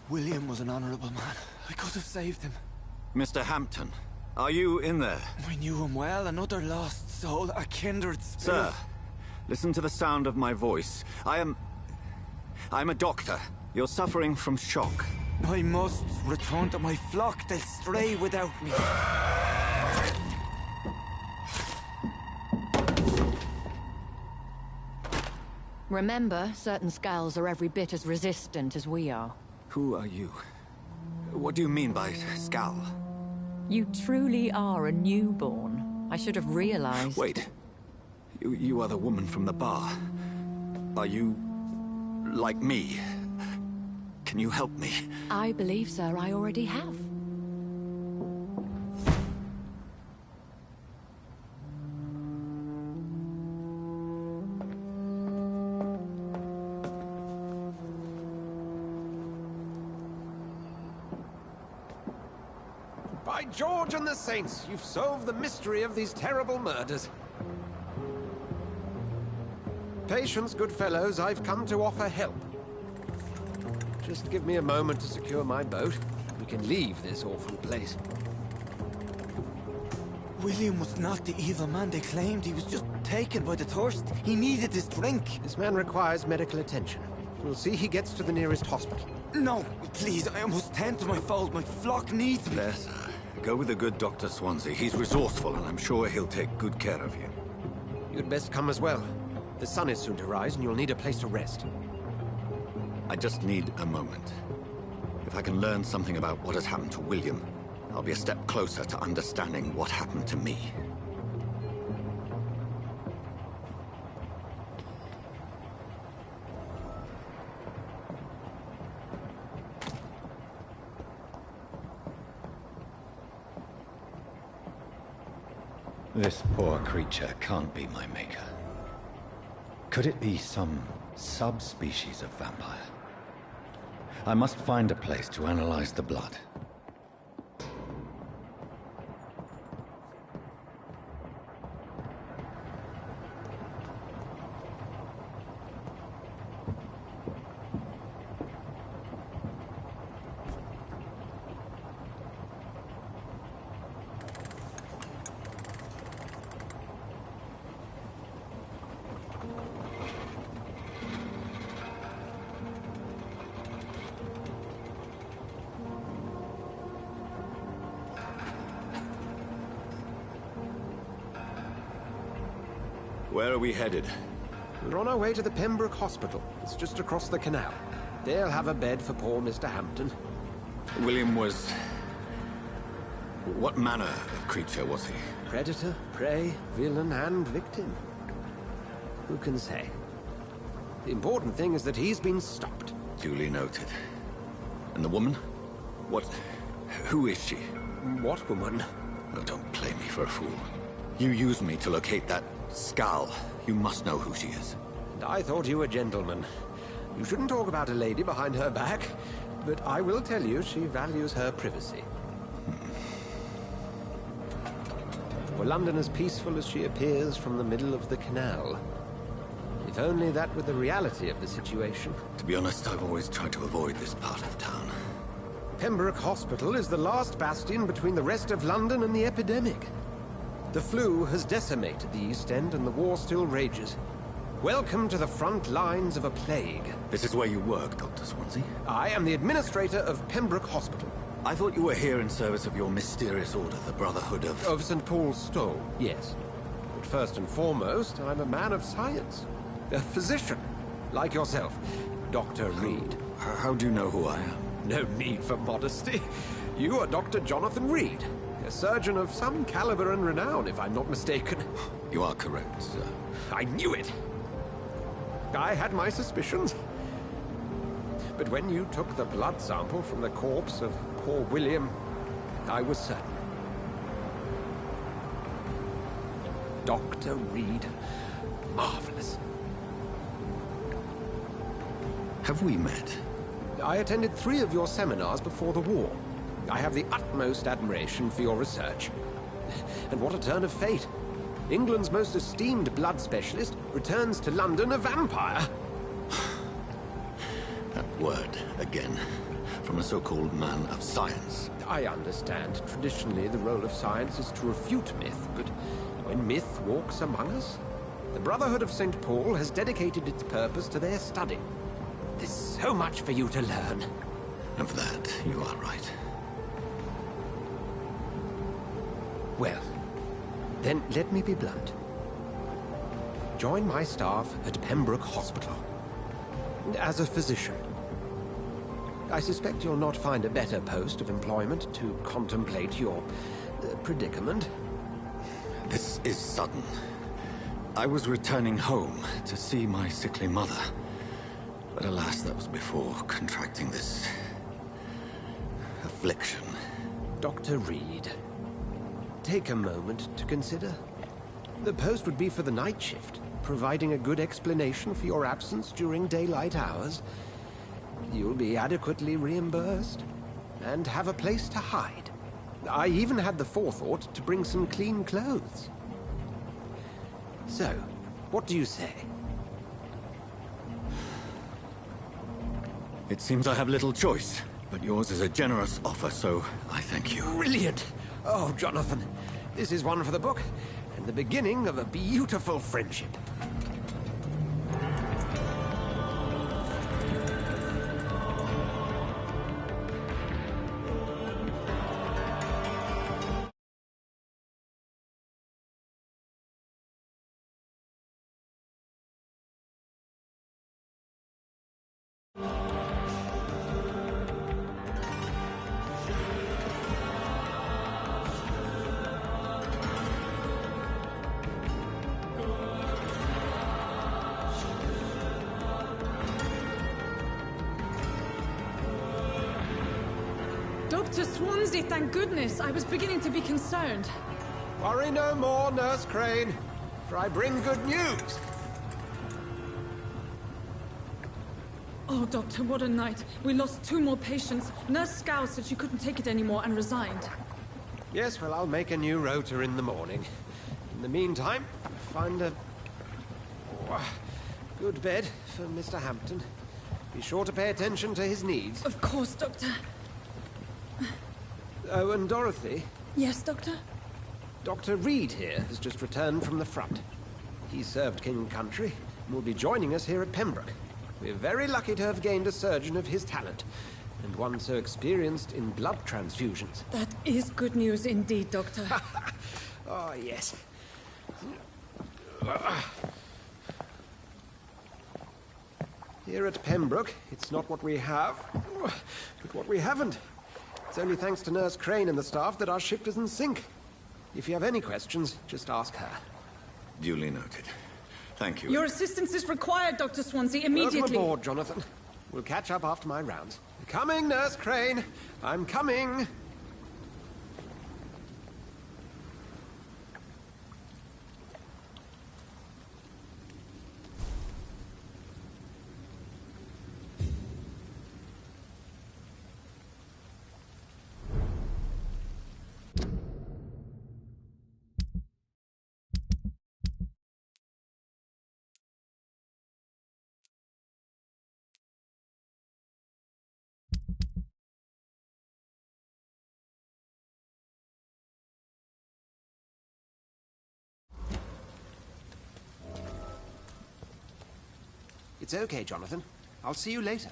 William was an honorable man. I could have saved him. Mr. Hampton, are you in there? I knew him well, another lost soul, a kindred spirit. Sir, listen to the sound of my voice. I'm a doctor. You're suffering from shock. I must return to my flock. They'll stray without me. Remember, certain skulls are every bit as resistant as we are. Who are you? What do you mean by skull? You truly are a newborn. I should have realized. Wait. You are the woman from the bar. Are you... like me? Can you help me? I believe, sir, I already have. By George and the Saints, you've solved the mystery of these terrible murders. Patience, good fellows, I've come to offer help. Just give me a moment to secure my boat. We can leave this awful place. William was not the evil man they claimed. He was just taken by the thirst. He needed his drink. This man requires medical attention. We'll see he gets to the nearest hospital. No, please, I must tend to my fold. My flock needs me. Yes, go with the good Dr. Swansea. He's resourceful, and I'm sure he'll take good care of you. You'd best come as well. The sun is soon to rise, and you'll need a place to rest. I just need a moment. If I can learn something about what has happened to William, I'll be a step closer to understanding what happened to me. This poor creature can't be my maker. Could it be some subspecies of vampire? I must find a place to analyze the blood. Where are we headed? We're on our way to the Pembroke Hospital. It's just across the canal. They'll have a bed for poor Mr. Hampton. William was... What manner of creature was he? Predator, prey, villain, and victim. Who can say? The important thing is that he's been stopped. Duly noted. And the woman? What... who is she? What woman? Oh, don't play me for a fool. You used me to locate that skull. You must know who she is. And I thought you a gentleman. You shouldn't talk about a lady behind her back, but I will tell you she values her privacy. Were London as peaceful as she appears from the middle of the canal? If only that were the reality of the situation. To be honest, I've always tried to avoid this part of town. Pembroke Hospital is the last bastion between the rest of London and the epidemic. The flu has decimated the East End and the war still rages. Welcome to the front lines of a plague. This is where you work, Dr. Swansea? I am the administrator of Pembroke Hospital. I thought you were here in service of your mysterious order, the Brotherhood of... Of St. Paul's Stole, yes. But first and foremost, I'm a man of science. A physician, like yourself, Dr. Reed. How do you know who I am? No need for modesty. You are Dr. Jonathan Reed. A surgeon of some caliber and renown, if I'm not mistaken. You are correct, sir. I knew it! I had my suspicions. But when you took the blood sample from the corpse of poor William, I was certain. Dr. Reed. Marvelous. Have we met? I attended 3 of your seminars before the war. I have the utmost admiration for your research. And what a turn of fate. England's most esteemed blood specialist returns to London a vampire. That word, again, from a so-called man of science. I understand. Traditionally, the role of science is to refute myth, but when myth walks among us, the Brotherhood of St. Paul has dedicated its purpose to their study. There's so much for you to learn. Of that, you are right. Well, then let me be blunt. Join my staff at Pembroke Hospital. As a physician. I suspect you'll not find a better post of employment to contemplate your predicament. This is sudden. I was returning home to see my sickly mother. But alas, that was before contracting this... affliction. Dr. Reed, take a moment to consider. The post would be for the night shift, providing a good explanation for your absence during daylight hours. You'll be adequately reimbursed, and have a place to hide. I even had the forethought to bring some clean clothes. So, what do you say? It seems I have little choice, but yours is a generous offer, so I thank you. Brilliant! Oh, Jonathan, this is one for the book, and the beginning of a beautiful friendship. Dr. Swansea, thank goodness. I was beginning to be concerned. Worry no more, Nurse Crane, for I bring good news. Oh, Doctor, what a night. We lost 2 more patients. Nurse Scow said she couldn't take it anymore and resigned. Yes, well, I'll make a new rota in the morning. In the meantime, find a good bed for Mr. Hampton. Be sure to pay attention to his needs. Of course, Doctor. Oh, and Dorothy? Yes, Doctor? Dr. Reed here has just returned from the front. He served King and Country and will be joining us here at Pembroke. We're very lucky to have gained a surgeon of his talent, and one so experienced in blood transfusions. That is good news indeed, Doctor. Oh, yes. Here at Pembroke, it's not what we have, but what we haven't. It's only thanks to Nurse Crane and the staff that our ship doesn't sink. If you have any questions, just ask her. Duly noted. Thank you. Your assistance is required, Dr. Swansea, immediately. Welcome aboard, Jonathan. We'll catch up after my rounds. Coming, Nurse Crane. I'm coming. It's okay, Jonathan. I'll see you later.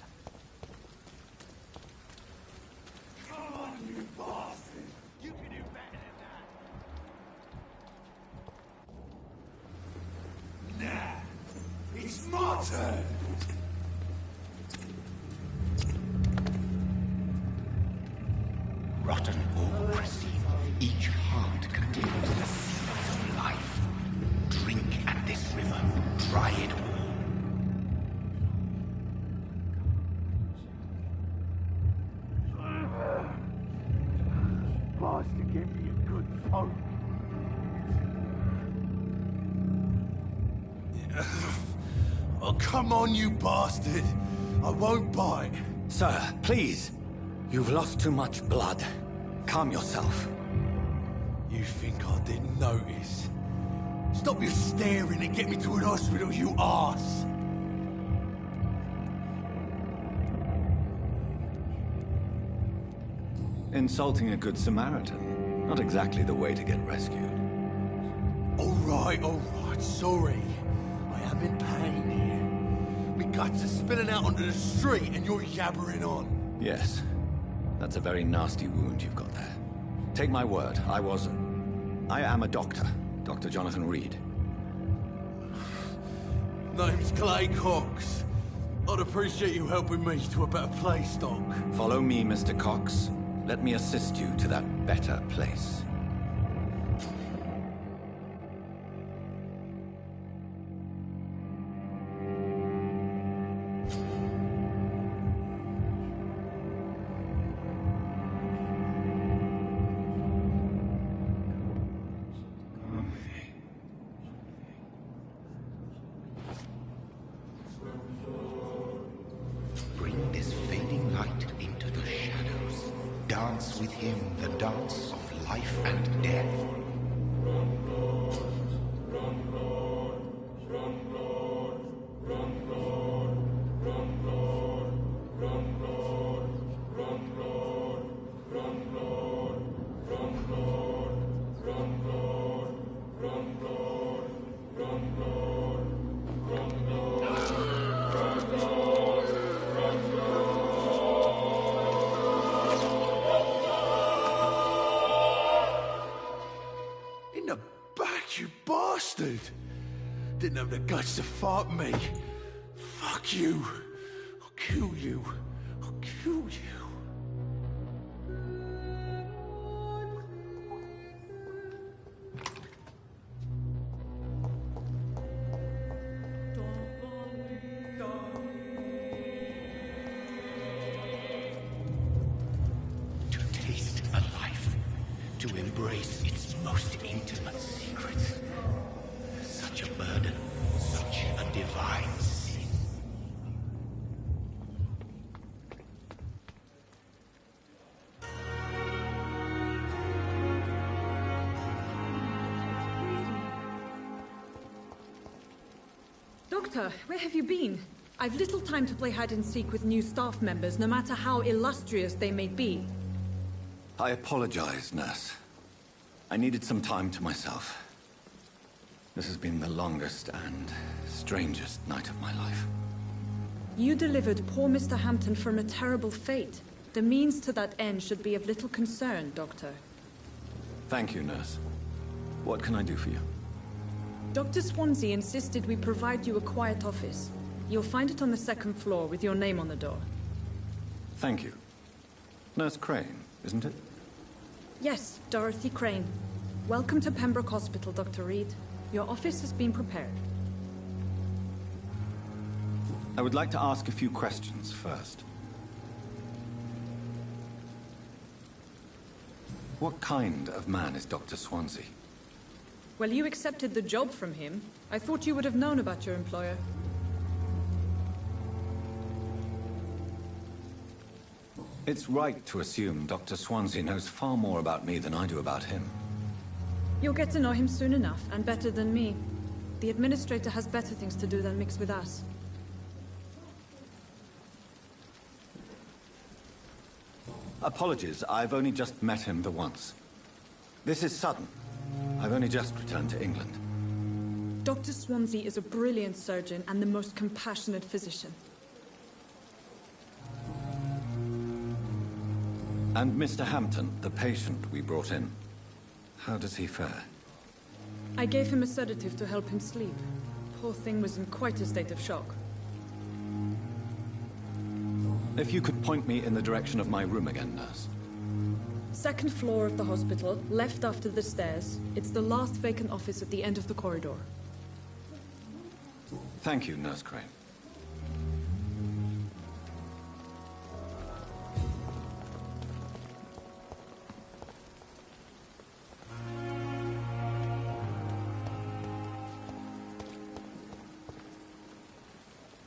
Come on, you bastard! You can do better than that! Nah, it's my turn! Rotten or pristine, each heart contains the seeds of life. Drink at this river, try it all. Bastard gave me a good phone. Oh, come on, you bastard! I won't bite. Sir, please. You've lost too much blood. Calm yourself. You think I didn't notice? Stop your staring and get me to an hospital, you arse! Insulting a good Samaritan. Not exactly the way to get rescued. All right, sorry. I am in pain here. My guts are spilling out onto the street and you're yabbering on. Yes. That's a very nasty wound you've got there. Take my word, I am a doctor. Dr. Jonathan Reed. Name's Clay Cox. I'd appreciate you helping me to a better place, Doc. Follow me, Mr. Cox. Let me assist you to that better place. Bring this fading light into the shadows. Dance with him the dance of life and death. In the back, you bastard! Didn't have the guts to fight me. Fuck you. I'll kill you. I'll kill you. To taste a life, to embrace its most intimate secrets. Such a burden, such a divine sin. Doctor, where have you been? I've little time to play hide-and-seek with new staff members, no matter how illustrious they may be. I apologize, nurse. I needed some time to myself. This has been the longest and strangest night of my life. You delivered poor Mr. Hampton from a terrible fate. The means to that end should be of little concern, Doctor. Thank you, nurse. What can I do for you? Dr. Swansea insisted we provide you a quiet office. You'll find it on the second floor with your name on the door. Thank you. Nurse Crane, isn't it? Yes, Dorothy Crane. Welcome to Pembroke Hospital, Dr. Reed. Your office has been prepared. I would like to ask a few questions first. What kind of man is Dr. Swansea? Well, you accepted the job from him. I thought you would have known about your employer. It's right to assume Dr. Swansea knows far more about me than I do about him. You'll get to know him soon enough, and better than me. The administrator has better things to do than mix with us. Apologies, I've only just met him the once. This is sudden. I've only just returned to England. Dr. Swansea is a brilliant surgeon and the most compassionate physician. And Mr. Hampton, the patient we brought in, how does he fare? I gave him a sedative to help him sleep. Poor thing was in quite a state of shock. If you could point me in the direction of my room again, nurse. Second floor of the hospital, left after the stairs. It's the last vacant office at the end of the corridor. Thank you, Nurse Crane.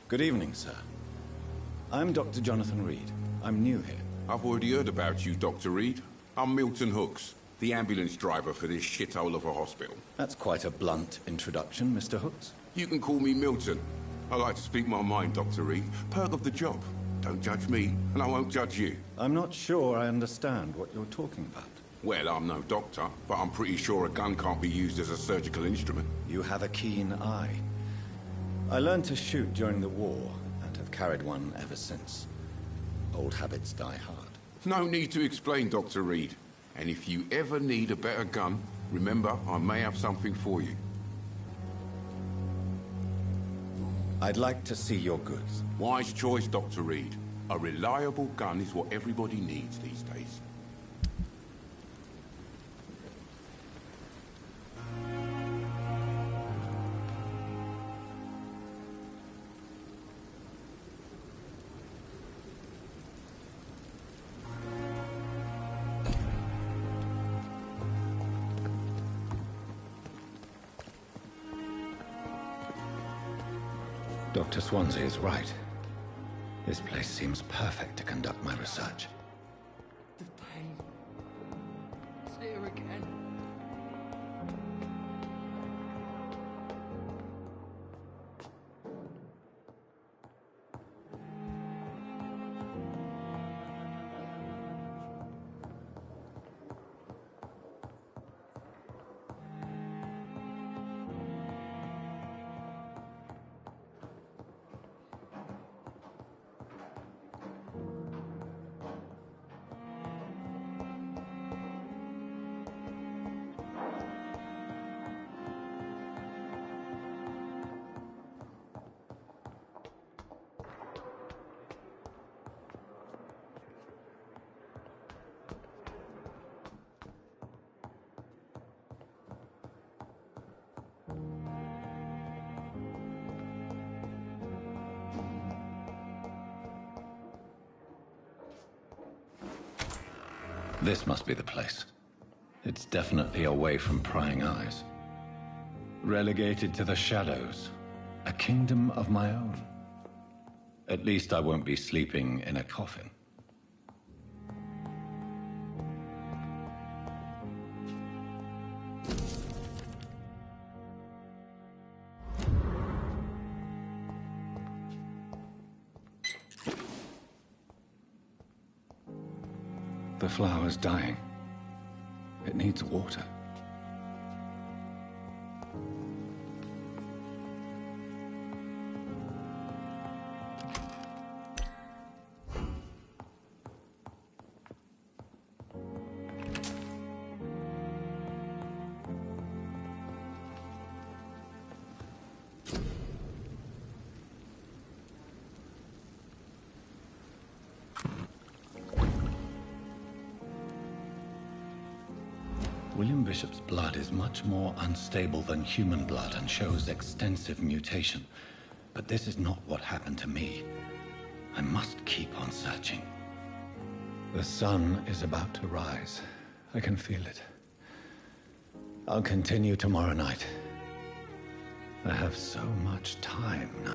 Good evening, sir. I'm Dr. Jonathan Reed. I'm new here. I've already heard about you, Dr. Reed. I'm Milton Hooks, the ambulance driver for this shithole of a hospital. That's quite a blunt introduction, Mr. Hooks. You can call me Milton. I like to speak my mind, Dr. Reed. Perk of the job. Don't judge me, and I won't judge you. I'm not sure I understand what you're talking about. Well, I'm no doctor, but I'm pretty sure a gun can't be used as a surgical instrument. You have a keen eye. I learned to shoot during the war, and have carried one ever since. Old habits die hard. No need to explain, Dr. Reed. And if you ever need a better gun, remember, I may have something for you. I'd like to see your goods. Wise choice, Dr. Reed. A reliable gun is what everybody needs these days. Dr. Swansea is right. This place seems perfect to conduct my research. The pain. It's here again. This must be the place. It's definitely away from prying eyes. Relegated to the shadows. A kingdom of my own. At least I won't be sleeping in a coffin. The flower's dying. It needs water. William Bishop's blood is much more unstable than human blood and shows extensive mutation. But this is not what happened to me. I must keep on searching. The sun is about to rise. I can feel it. I'll continue tomorrow night. I have so much time now.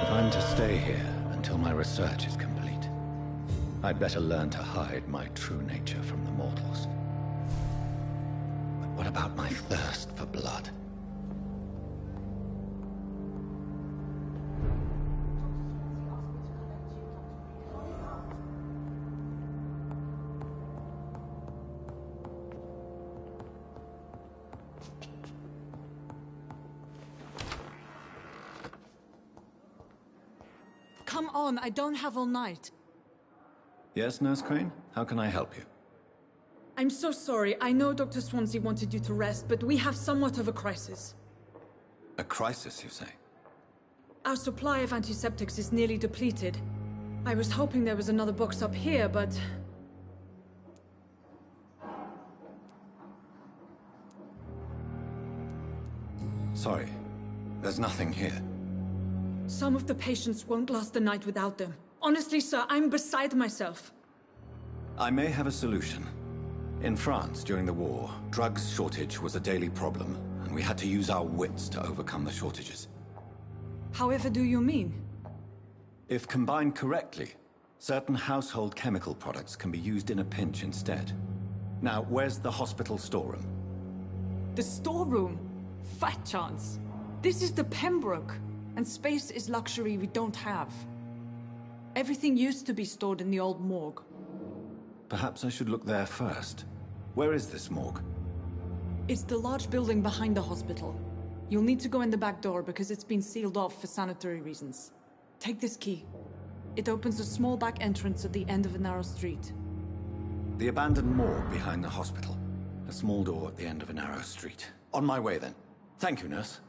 I'm to stay here until my research is complete. I'd better learn to hide my true nature from the mortals. But what about my thirst for blood? Come on, I don't have all night. Yes, Nurse Crane? How can I help you? I'm so sorry. I know Dr. Swansea wanted you to rest, but we have somewhat of a crisis. A crisis, you say? Our supply of antiseptics is nearly depleted. I was hoping there was another box up here, but... Sorry. There's nothing here. Some of the patients won't last the night without them. Honestly, sir, I'm beside myself. I may have a solution. In France, during the war, drugs shortage was a daily problem, and we had to use our wits to overcome the shortages. However do you mean? If combined correctly, certain household chemical products can be used in a pinch instead. Now, where's the hospital storeroom? The storeroom? Fat chance. This is the Pembroke, and space is luxury we don't have. Everything used to be stored in the old morgue. Perhaps I should look there first. Where is this morgue? It's the large building behind the hospital. You'll need to go in the back door because it's been sealed off for sanitary reasons. Take this key. It opens a small back entrance at the end of a narrow street. The abandoned morgue behind the hospital. A small door at the end of a narrow street. On my way then. Thank you, nurse.